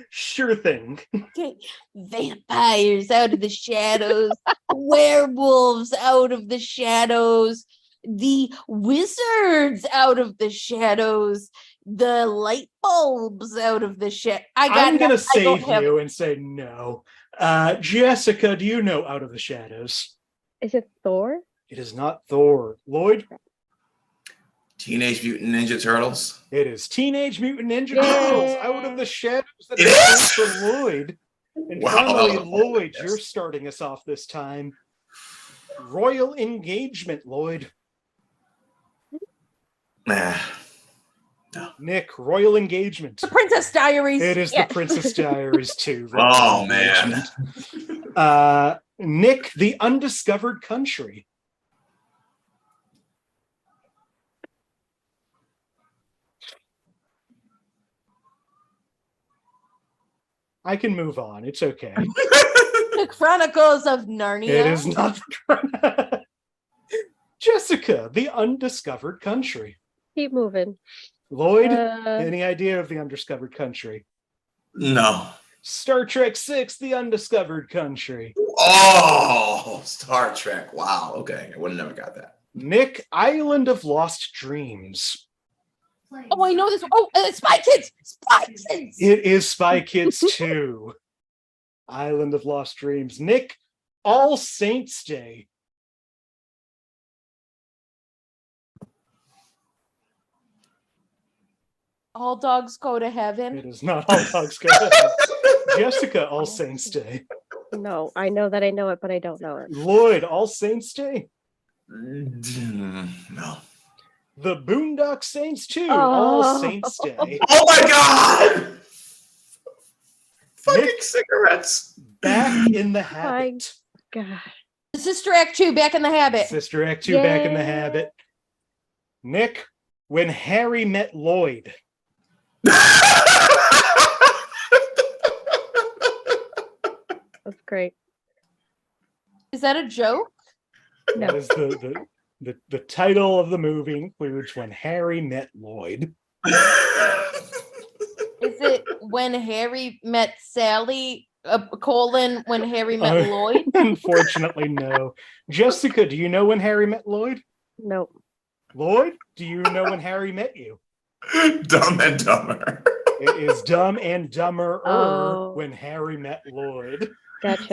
Sure thing. Okay. Vampires out of the shadows. Werewolves out of the shadows. The wizards out of the shadows. The light bulbs out of the shadows. I'm going to save you and say no. Jessica, do you know Out of the Shadows? Is it Thor? It is not Thor. Lloyd? Teenage Mutant Ninja Turtles. It is Teenage Mutant Ninja Yay. Turtles Out of the Shadows. That It is is? for Lloyd. And Wow, finally, that was a Lloyd, guess. you're starting us off this time. Royal Engagement, Lloyd. Nah. Nikk, Royal Engagement. The Princess Diaries. It is Yeah. the Princess Diaries 2. Oh, man. Nikk, The Undiscovered Country. I can move on. It's okay. The Chronicles of Narnia. It is not. Jessica, The Undiscovered Country. Keep moving. Lloyd, Uh, any idea of The Undiscovered Country? No. Star Trek 6, The Undiscovered Country. Oh, Star Trek. Wow. Okay. I would have never got that. Nikk, Island of Lost Dreams. Oh, I know this. Oh, Spy Kids. Spy Kids. It is Spy Kids 2. Island of Lost Dreams. Nikk, All Saints Day. All dogs go to heaven. It is not All Dogs Go to Heaven. Jessica, All Saints Day. no, I know that I know it, but I don't know it. Lloyd, All Saints Day. No. The Boondock Saints 2, Oh. All Saints Day. Oh my God! Fucking Nikk, cigarettes. Back in the Habit. God. Sister Act 2, Back in the Habit. Sister Act 2, Back in the Yay. Habit. Nikk, When Harry Met Lloyd. That's great. Is that a joke? That is the title of the movie includes When Harry Met Lloyd. Is it When Harry Met Sally, when Harry Met Lloyd? Unfortunately, no. Jessica, do you know When Harry Met Lloyd? Nope. Lloyd, do you know When Harry Met You? Dumb and Dumber. It is Dumb and Dumber Oh. When Harry Met Lloyd. Gotcha.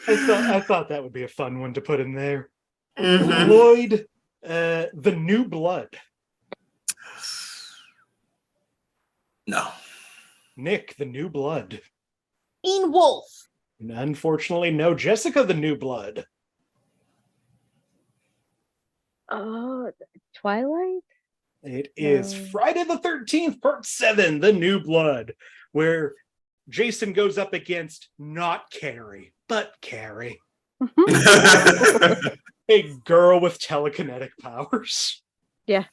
I thought that would be a fun one to put in there. Mhm. Lloyd, The New Blood. No. Nikk, The New Blood. Teen Wolf. Unfortunately, no. Jessica, The New Blood. Oh, Twilight? It is No. Friday the 13th, Part 7, The New Blood, where Jason goes up against not Carrie, but Carrie, a girl with telekinetic powers. Yeah.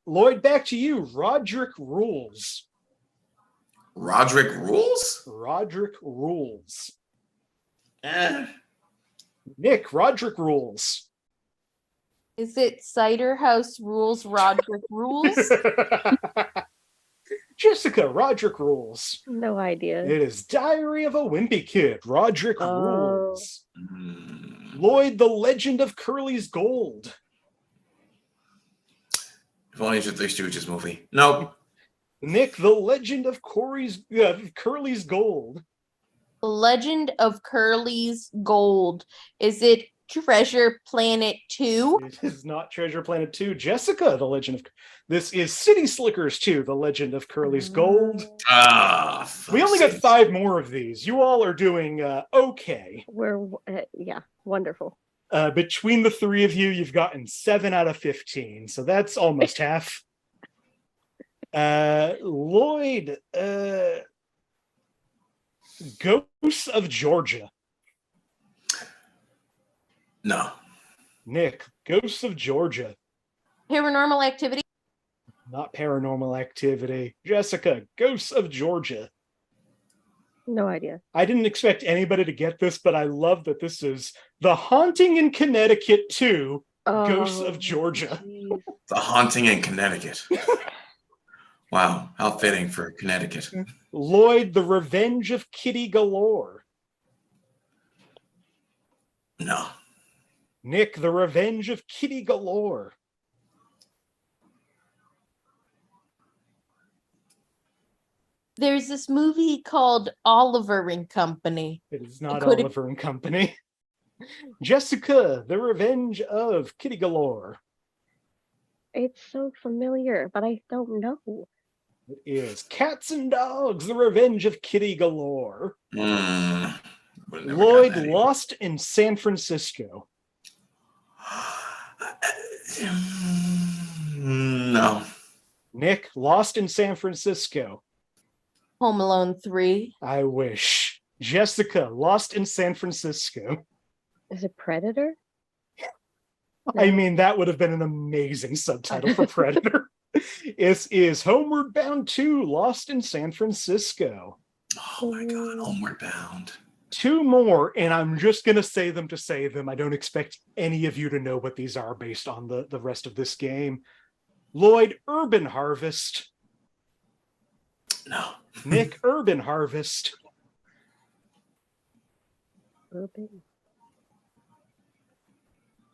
Lloyd, back to you. Roderick Rules. Roderick Rules? Roderick Rules. Eh. Nikk, Roderick Rules. Is it Cider House Rules, Roderick Rules? Jessica, Roderick Rules. No idea. It is Diary of a Wimpy Kid, Roderick Oh. Rules. Mm. Lloyd, The Legend of Curly's Gold. If only it's a Three Stooges movie. Nope. Nikk, The Legend of Curly's Gold. The Legend of Curly's Gold. Is it Treasure Planet 2? It is not Treasure Planet 2. Jessica, The Legend of... This is City Slickers 2, The Legend of Curly's Gold. Ah, We only got 5 more of these. You all are doing okay. We're yeah, wonderful. Between the three of you, you've gotten 7 out of 15, so that's almost half. Lloyd, Ghosts of Georgia. No. Nikk, Ghosts of Georgia. Paranormal Activity. Not Paranormal Activity. Jessica, Ghosts of Georgia. No idea. I didn't expect anybody to get this, but I love that this is The Haunting in Connecticut 2, Ghosts of Georgia. Geez. The Haunting in Connecticut. Wow, how fitting for Connecticut. Lloyd, The Revenge of Kitty Galore. No. Nikk, The Revenge of Kitty Galore. There's this movie called Oliver and Company. It is not Could it- Oliver and Company. Jessica, The Revenge of Kitty Galore. It's so familiar, but I don't know. It is Cats and Dogs, The Revenge of Kitty Galore. Would've never Lloyd, gotten that Lost in San Francisco. either. No. Nikk, Lost in San Francisco. Home Alone 3. I wish. Jessica, Lost in San Francisco. Is it Predator? I mean, that would have been an amazing subtitle for Predator. It is Homeward Bound 2, Lost in San Francisco. Oh my God, Homeward Bound. 2 more, and I'm just going to say them to say them. I don't expect any of you to know what these are based on the rest of this game. Lloyd, Urban Harvest. No. Nikk, Urban Harvest. Urban.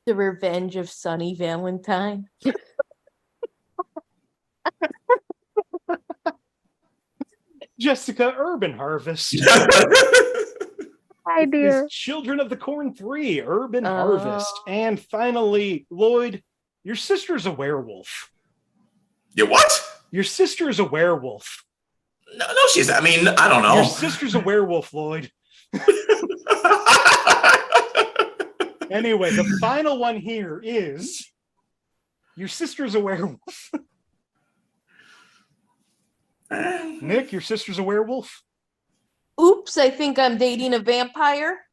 The Revenge of Sonny Valentine. Jessica, Urban Harvest. Hi, dear. Is Children of the Corn 3, Urban Harvest. And finally, Lloyd, your sister's a werewolf. You what? Your sister is a werewolf. No, she's. I mean, I don't know. Your sister's a werewolf, Lloyd. Anyway, the final one here is your sister's a werewolf. Nikk, your sister's a werewolf. Oops, I think I'm dating a vampire.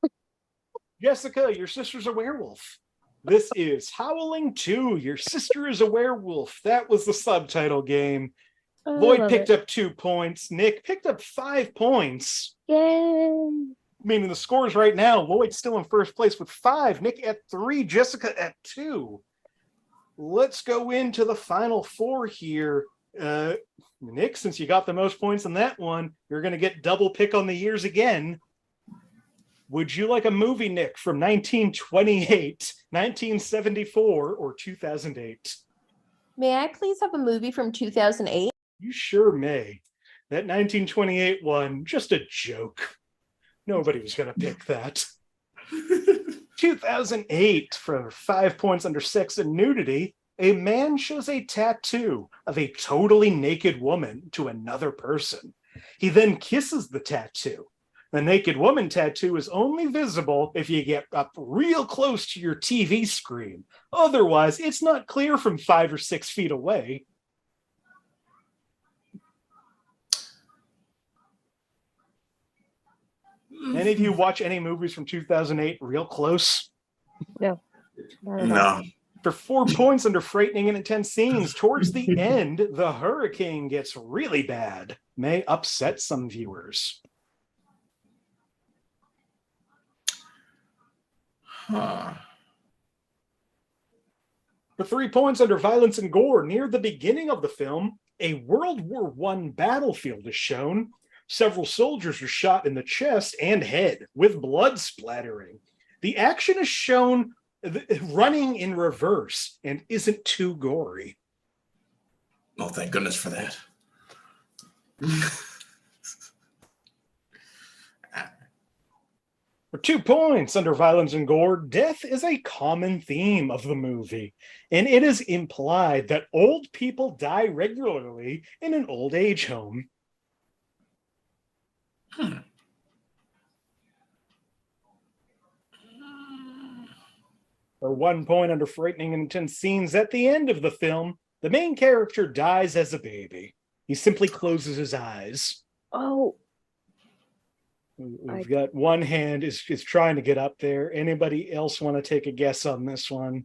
Jessica, your sister's a werewolf. This is Howling 2, Your Sister is a Werewolf. That was the subtitle game. Oh, I Lloyd love picked it. up 2 points. Nikk picked up 5 points. Yay. Meaning the scores right now, Lloyd's still in first place with 5, Nikk at 3, Jessica at 2. Let's go into the final 4 here. Nikk, since you got the most points in that one, you're going to get double pick on the years again. Would you like a movie, Nikk, from 1928, 1974, or 2008? May I please have a movie from 2008? You sure may. That 1928 one, just a joke. Nobody was going to pick that. 2008, for 5 points under sex and nudity, a man shows a tattoo of a totally naked woman to another person. He then kisses the tattoo. The naked woman tattoo is only visible if you get up real close to your TV screen. Otherwise, it's not clear from 5 or 6 feet away. Any of you watch any movies from 2008 real close? No. Not at all. No. For 4 points under frightening and intense scenes, towards the end, the hurricane gets really bad. May upset some viewers. Huh. For 3 points under violence and gore, near the beginning of the film, a World War I battlefield is shown. Several soldiers are shot in the chest and head, with blood splattering. The action is shown running in reverse and isn't too gory. Oh, thank goodness for that. For 2 points under violence and gore, death is a common theme of the movie, and it is implied that old people die regularly in an old age home. For 1 point under frightening and intense scenes at the end of the film, the main character dies as a baby. He simply closes his eyes. Oh, We've got one hand is trying to get up there. Anybody else want to take a guess on this one?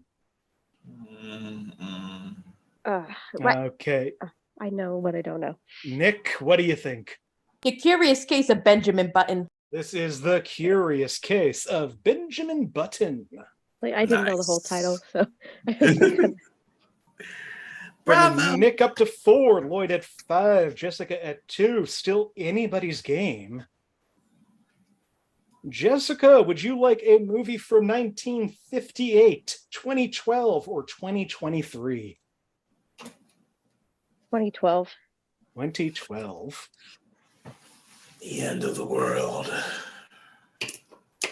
right. Okay. I know, but I don't know. Nikk, what do you think? The Curious Case of Benjamin Button. This is The Curious Case of Benjamin Button. Like, I didn't know the whole title, so. Bringing Nikk up to 4, Lloyd at 5, Jessica at 2. Still anybody's game. Jessica, would you like a movie from 1958, 2012, or 2023? 2012. 2012. The end of the world.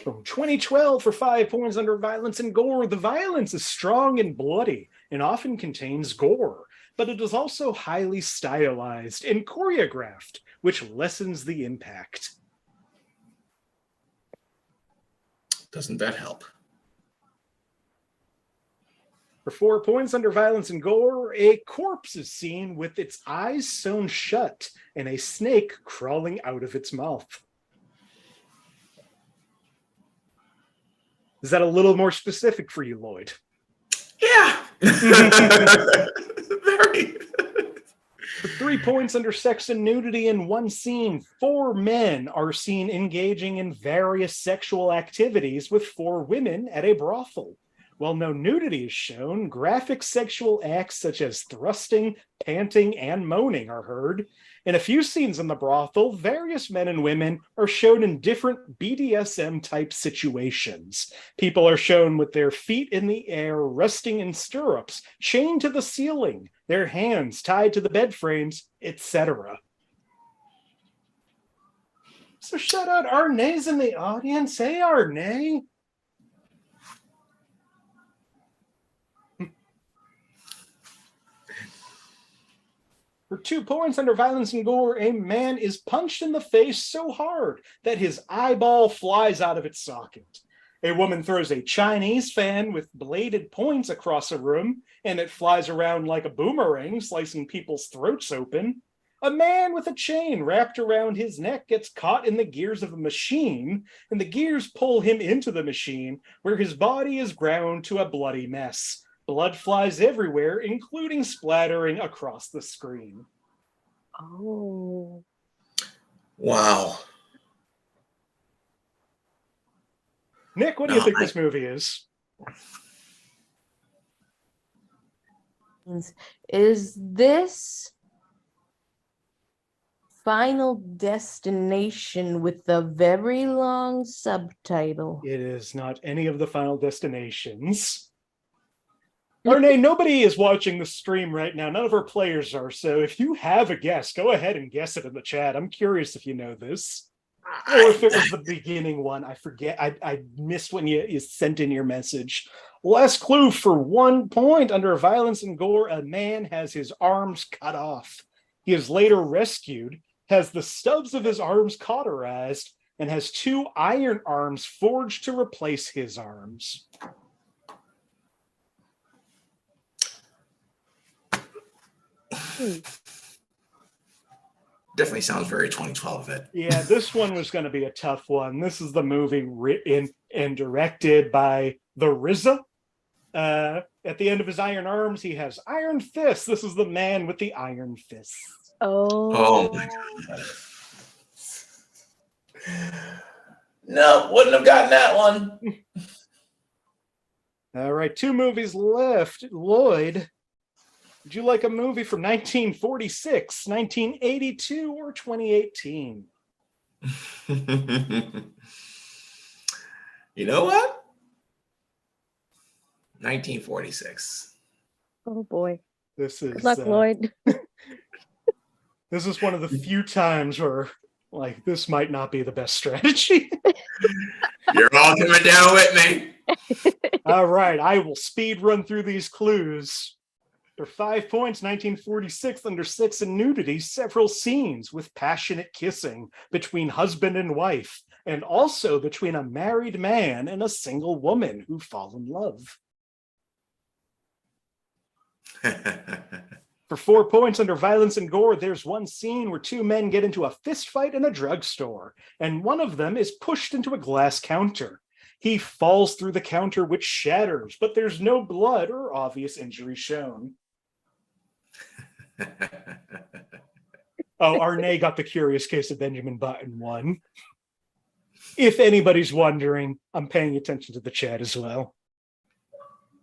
From 2012 for 5 points under violence and gore. The violence is strong and bloody and often contains gore, but it is also highly stylized and choreographed, which lessens the impact. Doesn't that help? For 4 points under violence and gore, a corpse is seen with its eyes sewn shut and a snake crawling out of its mouth. Is that a little more specific for you, Lloyd? Yeah. Very. For 3 points under sex and nudity in one scene, 4 men are seen engaging in various sexual activities with 4 women at a brothel. While no nudity is shown, graphic sexual acts such as thrusting, panting, and moaning are heard. In a few scenes in the brothel, various men and women are shown in different BDSM-type situations. People are shown with their feet in the air, resting in stirrups, chained to the ceiling, their hands tied to the bed frames, etc. So shout out Arne's in the audience. Hey, Arne. For 2 points under violence and gore, a man is punched in the face so hard that his eyeball flies out of its socket. A woman throws a Chinese fan with bladed points across a room, and it flies around like a boomerang, slicing people's throats open. A man with a chain wrapped around his neck gets caught in the gears of a machine, and the gears pull him into the machine, where his body is ground to a bloody mess. Blood flies everywhere, including splattering across the screen. Oh. Wow. Nikk, what do you think this movie is? Is this Final Destination with a very long subtitle? It is not any of the Final Destinations. Arne, nobody is watching the stream right now. None of our players are. So if you have a guess, go ahead and guess it in the chat. I'm curious if you know this. Or if it was the beginning one. I forget. I missed when you sent in your message. Last clue for 1 point. Under violence and gore, a man has his arms cut off. He is later rescued, has the stubs of his arms cauterized, and has 2 iron arms forged to replace his arms. Definitely sounds very 2012 of it. Yeah, this one was going to be a tough one. This is the movie written and directed by the RZA. At the end of his iron arms, he has iron fists. This is the man with the iron fists. Oh my God. No, wouldn't have gotten that one. All right, 2 movies left. Lloyd, would you like a movie from 1946, 1982, or 2018? You know what? 1946. Oh boy. This is Good luck, Lloyd. This is one of the few times where, like, this might not be the best strategy. You're all coming down with me. All right, I will speed run through these clues. For 5 points, 1946, under sex and nudity, several scenes with passionate kissing between husband and wife, and also between a married man and a single woman who fall in love. For 4 points under violence and gore, there's one scene where two men get into a fist fight in a drugstore, and one of them is pushed into a glass counter. He falls through the counter, which shatters, but there's no blood or obvious injury shown. Oh, Arne got the Curious Case of Benjamin Button 1. If anybody's wondering, I'm paying attention to the chat as well.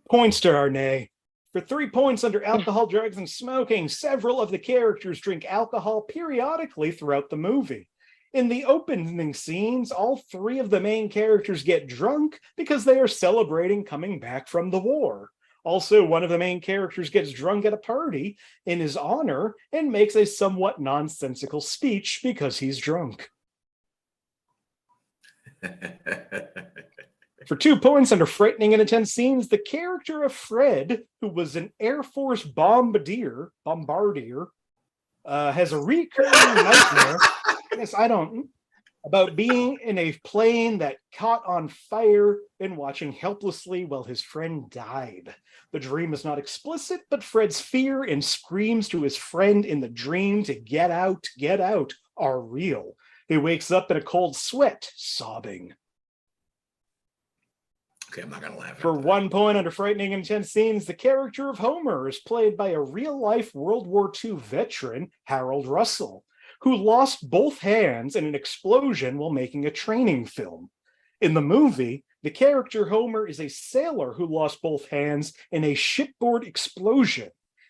Points to Arne. For 3 points under alcohol, drugs, and smoking, several of the characters drink alcohol periodically throughout the movie. In the opening scenes, all 3 of the main characters get drunk because they are celebrating coming back from the war. Also, one of the main characters gets drunk at a party in his honor and makes a somewhat nonsensical speech because he's drunk. For 2 points under frightening and intense scenes, the character of Fred, who was an Air Force bombardier, has a recurring nightmare. Yes, about being in a plane that caught on fire and watching helplessly while his friend died. The dream is not explicit, but Fred's fear and screams to his friend in the dream to get out, are real. He wakes up in a cold sweat, sobbing. Okay, I'm not gonna laugh. For 1 point under frightening and intense scenes, the character of Homer is played by a real-life World War II veteran, Harold Russell, who lost both hands in an explosion while making a training film. In the movie, the character Homer is a sailor who lost both hands in a shipboard explosion.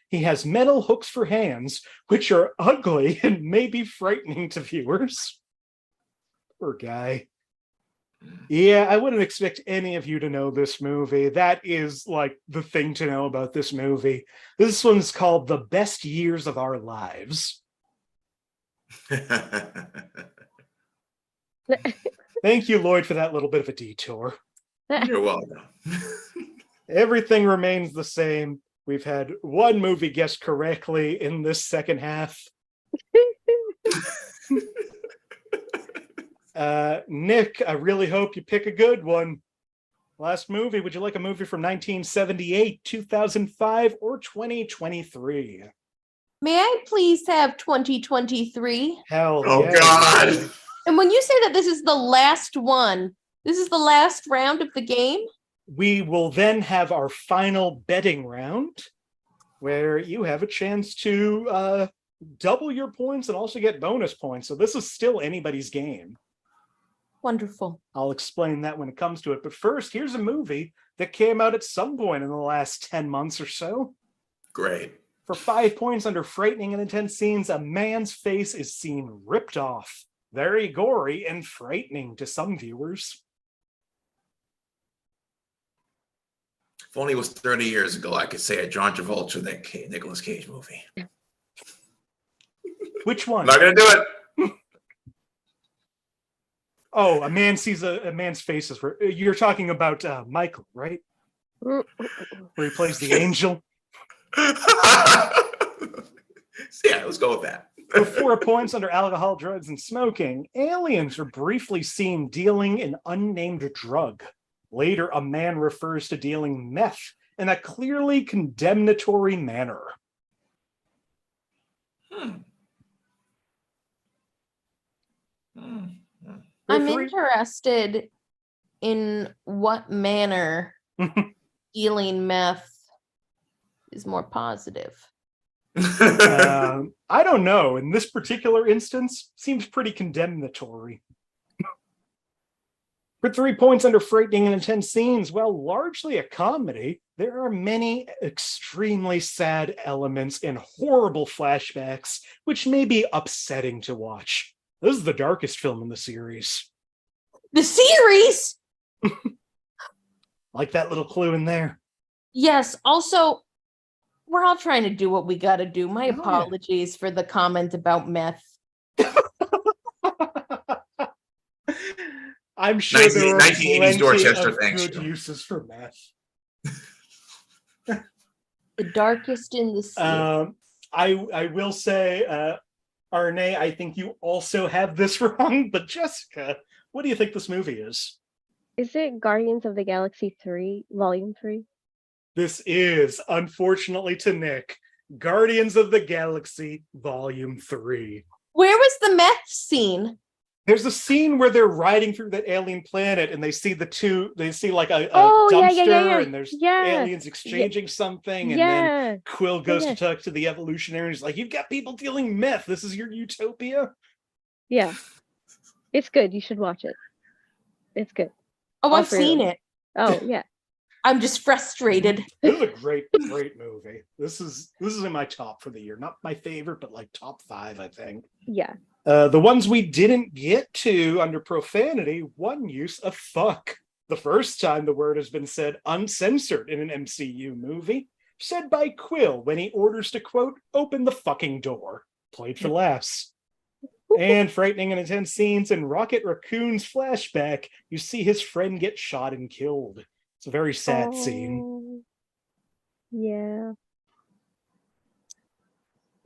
He has metal hooks for hands, which are ugly and may be frightening to viewers. Poor guy. Yeah, I wouldn't expect any of you to know this movie. That is like the thing to know about this movie. This one's called The Best Years of Our Lives. Thank you, Lloyd, for that little bit of a detour. You're welcome. Everything remains the same. We've had one movie guessed correctly in this second half. Nick, I really hope you pick a good one. Last movie, would you like a movie from 1978, 2005, or 2023? May I please have 2023? Hell Oh, yeah. God. And when you say that this is the last one, this is the last round of the game? We will then have our final betting round where you have a chance to double your points and also get bonus points. So this is still anybody's game. Wonderful. I'll explain that when it comes to it. But first, here's a movie that came out at some point in the last 10 months or so. Great. For 5 points under frightening and intense scenes, a man's face is seen ripped off. Very gory and frightening to some viewers. If only it was 30 years ago, I could say a John Travolta, that Nicolas Cage movie. Which one? I'm not going to do it. Oh, a man sees a man's face. You're talking about Michael, right? Where he plays the angel. Yeah, let's go with that. For 4 points under alcohol, drugs, and smoking, aliens are briefly seen dealing an unnamed drug. Later, a man refers to dealing meth in a clearly condemnatory manner. I'm interested in what manner dealing meth is more positive. I don't know. In this particular instance, seems pretty condemnatory. For 3 points under frightening and intense scenes, while largely a comedy, there are many extremely sad elements and horrible flashbacks, which may be upsetting to watch. This is the darkest film in the series. The series? Like that little clue in there. Yes. Also, we're all trying to do what we got to do. My apologies for the comment about meth. I'm sure there are 1980s plenty Dorchester, of thanks, good Joe. uses for meth. The darkest in the sea. I will say, Arne, I think you also have this wrong, but Jessica, what do you think this movie is? Is it Guardians of the Galaxy 3, Volume 3? This is, unfortunately to Nick, Guardians of the Galaxy Volume 3. Where was the meth scene? There's a scene where they're riding through that alien planet and they see like a yeah. and there's aliens exchanging something. And then Quill goes to talk to the evolutionary and he's like, you've got people dealing meth. This is your utopia. Yeah. It's good. You should watch it. It's good. Oh, I've seen it. Oh, yeah. I'm just frustrated. This is a great movie. This is in my top for the year. Not my favorite, but like top 5, I think. Yeah. The ones we didn't get to under profanity, one use of fuck. The first time the word has been said uncensored in an MCU movie, said by Quill when he orders to, quote, open the fucking door. Played for laughs. And frightening and intense scenes in Rocket Raccoon's flashback, you see his friend get shot and killed. It's a very sad scene. Yeah.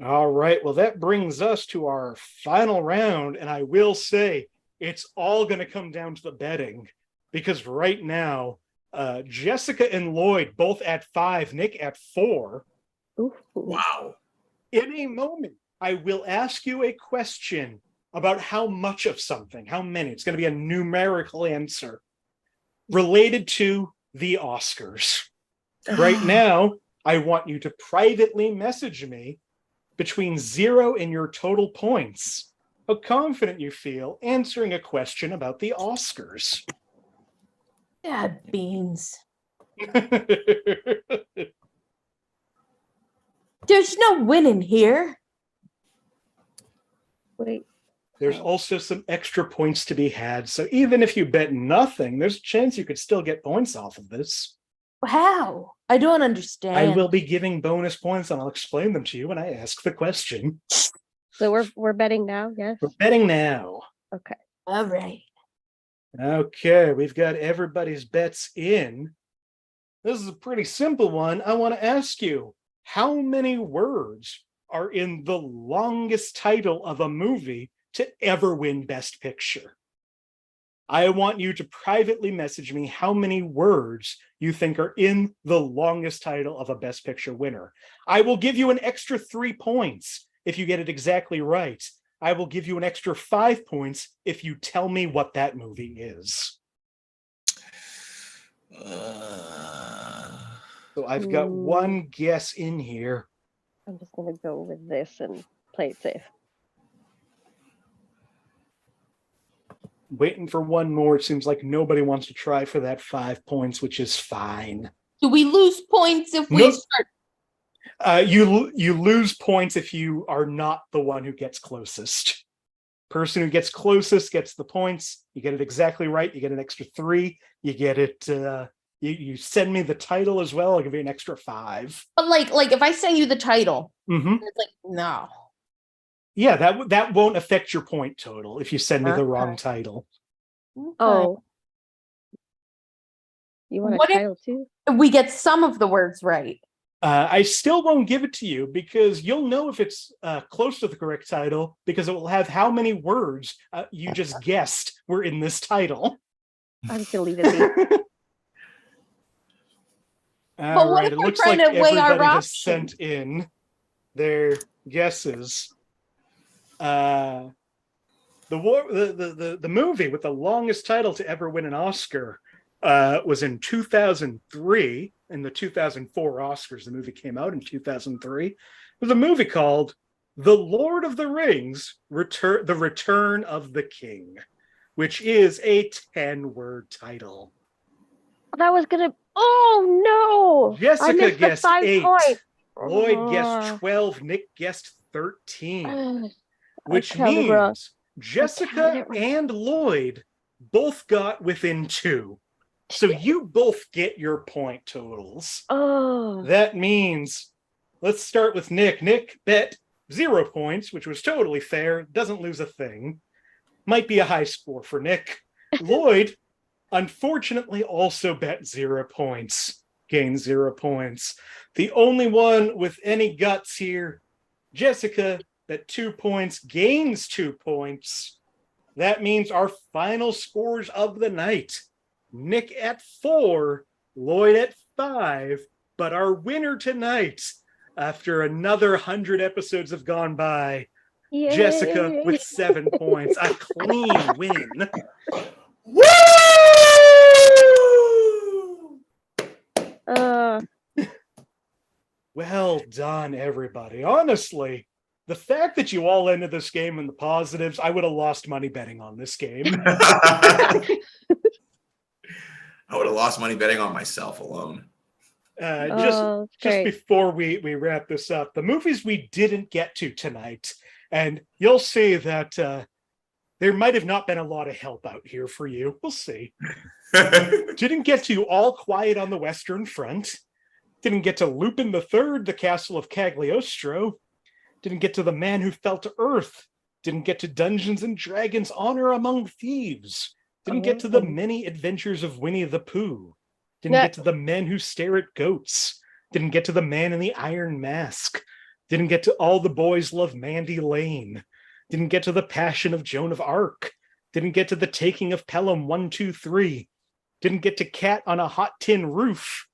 All right. Well, that brings us to our final round. And I will say it's all going to come down to the betting because right now, Jessica and Lloyd both at 5, Nick at 4. Ooh. Wow. In a moment, I will ask you a question about how much of something, how many. It's going to be a numerical answer related to the Oscars. Right now, I want you to privately message me between 0 and your total points, how confident you feel answering a question about the Oscars. Dad beans. There's no winning here. Wait. There's also some extra points to be had. So even if you bet nothing, there's a chance you could still get points off of this. How? I don't understand. I will be giving bonus points and I'll explain them to you when I ask the question. So we're betting now, yes? We're betting now. Okay. All right. Okay, we've got everybody's bets in. This is a pretty simple one. I want to ask you, how many words are in the longest title of a movie to ever win Best Picture? I want you to privately message me how many words you think are in the longest title of a Best Picture winner. I will give you an extra 3 points if you get it exactly right. I will give you an extra 5 points if you tell me what that movie is. So I've got one guess in here. I'm just going to go with this and play it safe. Waiting for one more. It seems like nobody wants to try for that 5 points, which is fine. Do we lose points if we start? You lose points if you are not the one who gets closest. Person who gets closest gets the points. You get it exactly right, you get an extra 3. You get it. You send me the title as well. I'll give you an extra 5. But like if I send you the title, mm-hmm. It's like no. Yeah, that won't affect your point total if you send me the wrong title. Okay. Oh. You want a title too? We get some of the words right. I still won't give it to you because you'll know if it's close to the correct title because it will have how many words you just guessed were in this title. I'm just going to leave it be. All right, it looks like everybody has sent in their guesses. The movie with the longest title to ever win an Oscar was in 2003. In the 2004 Oscars, the movie came out in 2003. It was a movie called The Lord of the Rings: The Return of the King, which is a 10-word title. That was gonna. Oh no! Jessica guessed 8. Points. Lloyd guessed 12. Nick guessed 13. Which means Jessica and Lloyd both got within 2. So you both get your point totals. Oh. That means, let's start with Nick. Nick bet 0 points, which was totally fair. Doesn't lose a thing. Might be a high score for Nick. Lloyd, unfortunately, also bet 0 points. Gained 0 points. The only one with any guts here, Jessica, bet 2 points, gains 2 points. That means our final scores of the night. Nick at 4, Lloyd at 5, But our winner tonight, after another 100 episodes have gone by, Yay. Jessica with 7 points. A clean win. Woo! Well done, everybody. Honestly, the fact that you all ended this game in the positives, I would have lost money betting on this game. I would have lost money betting on myself alone. Just before we wrap this up, the movies we didn't get to tonight, and you'll see that there might have not been a lot of help out here for you. We'll see. Didn't get to All Quiet on the Western Front. Didn't get to Lupin III, The Castle of Cagliostro. Didn't get to The Man Who Fell to Earth. Didn't get to Dungeons and Dragons Honor Among Thieves. Didn't get to The Many Adventures of Winnie the Pooh. Didn't get to The Men Who Stare at Goats. Didn't get to The Man in the Iron Mask. Didn't get to All the Boys Love Mandy Lane. Didn't get to The Passion of Joan of Arc. Didn't get to The Taking of Pelham 1, 2, 3. Didn't get to Cat on a Hot Tin Roof.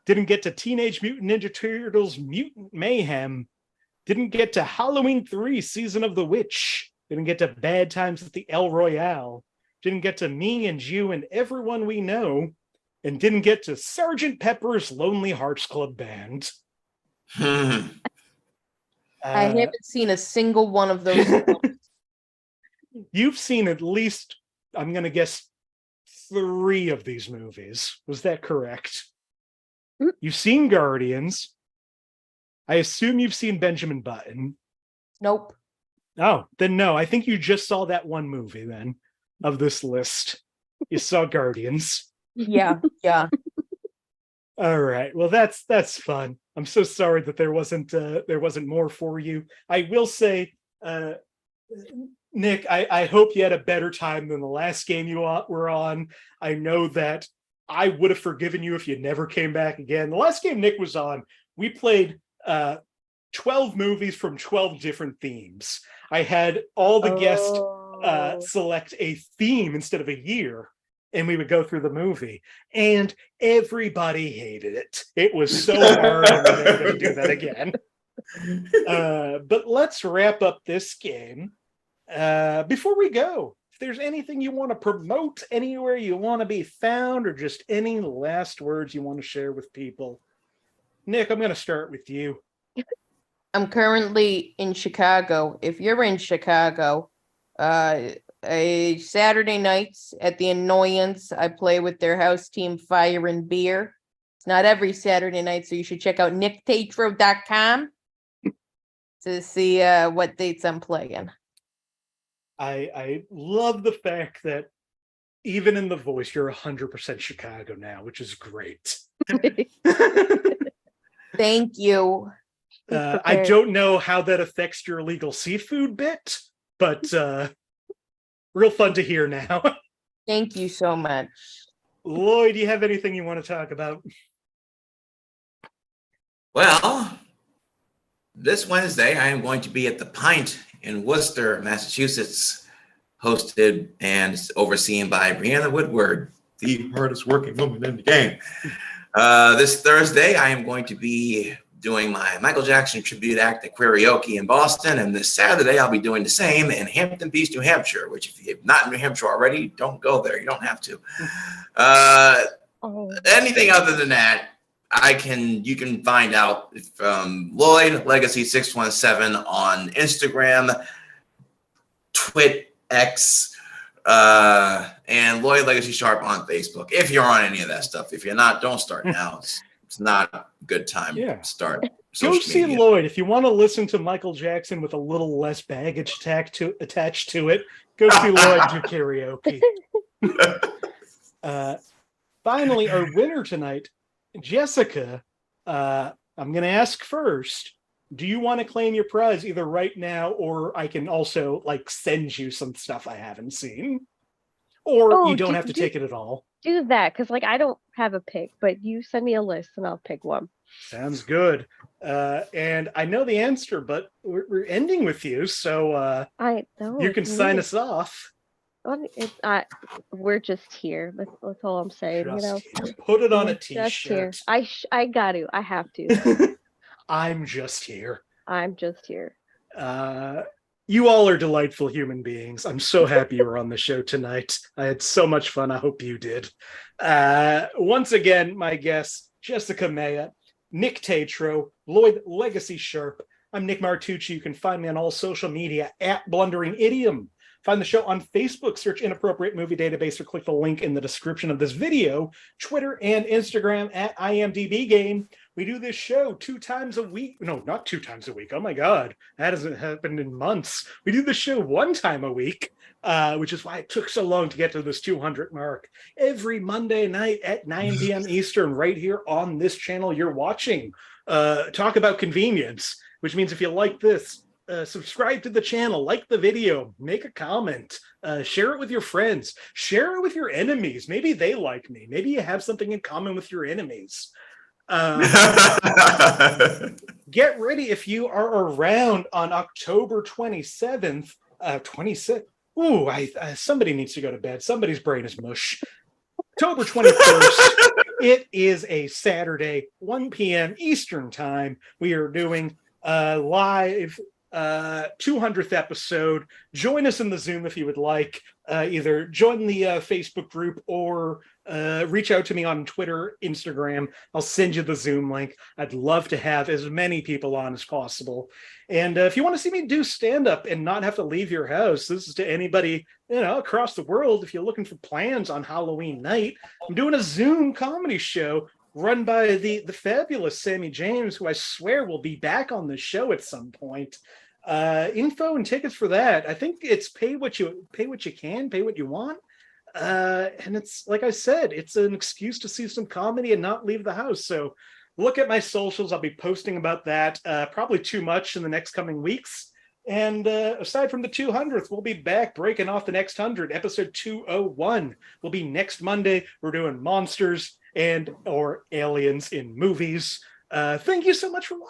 Didn't get to Teenage Mutant Ninja Turtles Mutant Mayhem. Didn't get to Halloween 3 Season of the Witch. Didn't get to Bad Times at the El Royale. Didn't get to Me and You and Everyone We Know. And didn't get to Sgt. Pepper's Lonely Hearts Club Band. I haven't seen a single one of those. You've seen at least, I'm going to guess, 3 of these movies. Was that correct? You've seen Guardians. I assume you've seen Benjamin Button. Nope. Oh, then no. I think you just saw that one movie then of this list. You saw Guardians. Yeah. All right. Well, that's fun. I'm so sorry that there wasn't more for you. I will say, Nick, I hope you had a better time than the last game you were on. I know that I would have forgiven you if you never came back again. The last game Nick was on, we played 12 movies from 12 different themes. I had all the guests select a theme instead of a year, and we would go through the movie. And everybody hated it. It was so hard, and we're never going to do that again. But let's wrap up this game. Before we go, if there's anything you want to promote, anywhere you want to be found, or just any last words you want to share with people. Nick, I'm going to start with you. I'm currently in Chicago. If you're in Chicago, a Saturday nights at the Annoyance, I play with their house team Fire and Beer. It's not every Saturday night, so you should check out NikkTetreault.com to see what dates I'm playing. I love the fact that even in the voice, you're 100% Chicago now, which is great. Thank you. I don't know how that affects your illegal seafood bit, but real fun to hear now. Thank you so much. Lloyd, do you have anything you want to talk about? Well, this Wednesday, I am going to be at the Pint in Worcester, Massachusetts, hosted and overseen by Brianna Woodward, the hardest working woman in the game. This Thursday, I am going to be doing my Michael Jackson tribute act at karaoke in Boston, and this Saturday, I'll be doing the same in Hampton Beach, New Hampshire, which if you're not in New Hampshire already, don't go there. You don't have to. Anything other than that, you can find out from Lloyd Legacy 617 on Instagram, X, and Lloyd Legacy Sharp on Facebook. If you're on any of that stuff, if you're not, don't start now. It's not a good time to start. Go see Lloyd if you want to listen to Michael Jackson with a little less baggage attached to it. Go see Lloyd do karaoke. Finally, our winner tonight, Jessica, I'm going to ask first, do you want to claim your prize either right now, or I can also send you some stuff I haven't seen, or you don't have to take it at all? Do that, because I don't have a pick, but you send me a list and I'll pick one. Sounds good. And I know the answer, but we're ending with you, so I know you can sign us off. We're just here. That's all I'm saying. You know, Just here. Put it on a We're just here. t-shirt. I got to. I have to. I'm just here. I'm just here. You all are delightful human beings. I'm so happy you were on the show tonight. I had so much fun. I hope you did. Once again, my guests, Jessica Mayotte, Nikk Tetreault, Lloyd Legacy Sharp. I'm Nick Martucci. You can find me on all social media at Blundering Idiom. Find the show on Facebook, search Inappropriate Movie Database, or click the link in the description of this video. Twitter and Instagram at IMDb Game. We do this show 2 times a week. No, not 2 times a week. Oh my God, that hasn't happened in months. We do the show 1 time a week, which is why it took so long to get to this 200 mark. Every Monday night at 9 p.m. Eastern, right here on this channel you're watching. Talk about convenience, which means if you like this, subscribe to the channel, like the video, make a comment, share it with your friends, share it with your enemies. Maybe they like me. Maybe you have something in common with your enemies. Get ready if you are around on October 27th. 26th. Ooh, somebody needs to go to bed. Somebody's brain is mush. October 21st. It is a Saturday, 1 p.m. Eastern time. We are doing live 200th episode. Join us in the Zoom if you would like. Either join the Facebook group or reach out to me on Twitter, Instagram. I'll send you the Zoom link. I'd love to have as many people on as possible. And if you want to see me do stand-up and not have to leave your house, this is to anybody, across the world. If you're looking for plans on Halloween night, I'm doing a Zoom comedy show run by the fabulous Sammy James, who I swear will be back on the show at some point. Info and tickets for that. I think it's pay what you can, pay what you want. And it's, like I said, it's an excuse to see some comedy and not leave the house. So look at my socials. I'll be posting about that probably too much in the next coming weeks. And aside from the 200th, we'll be back breaking off the next 100. Episode 201 will be next Monday. We're doing monsters or aliens in movies. Thank you so much for watching.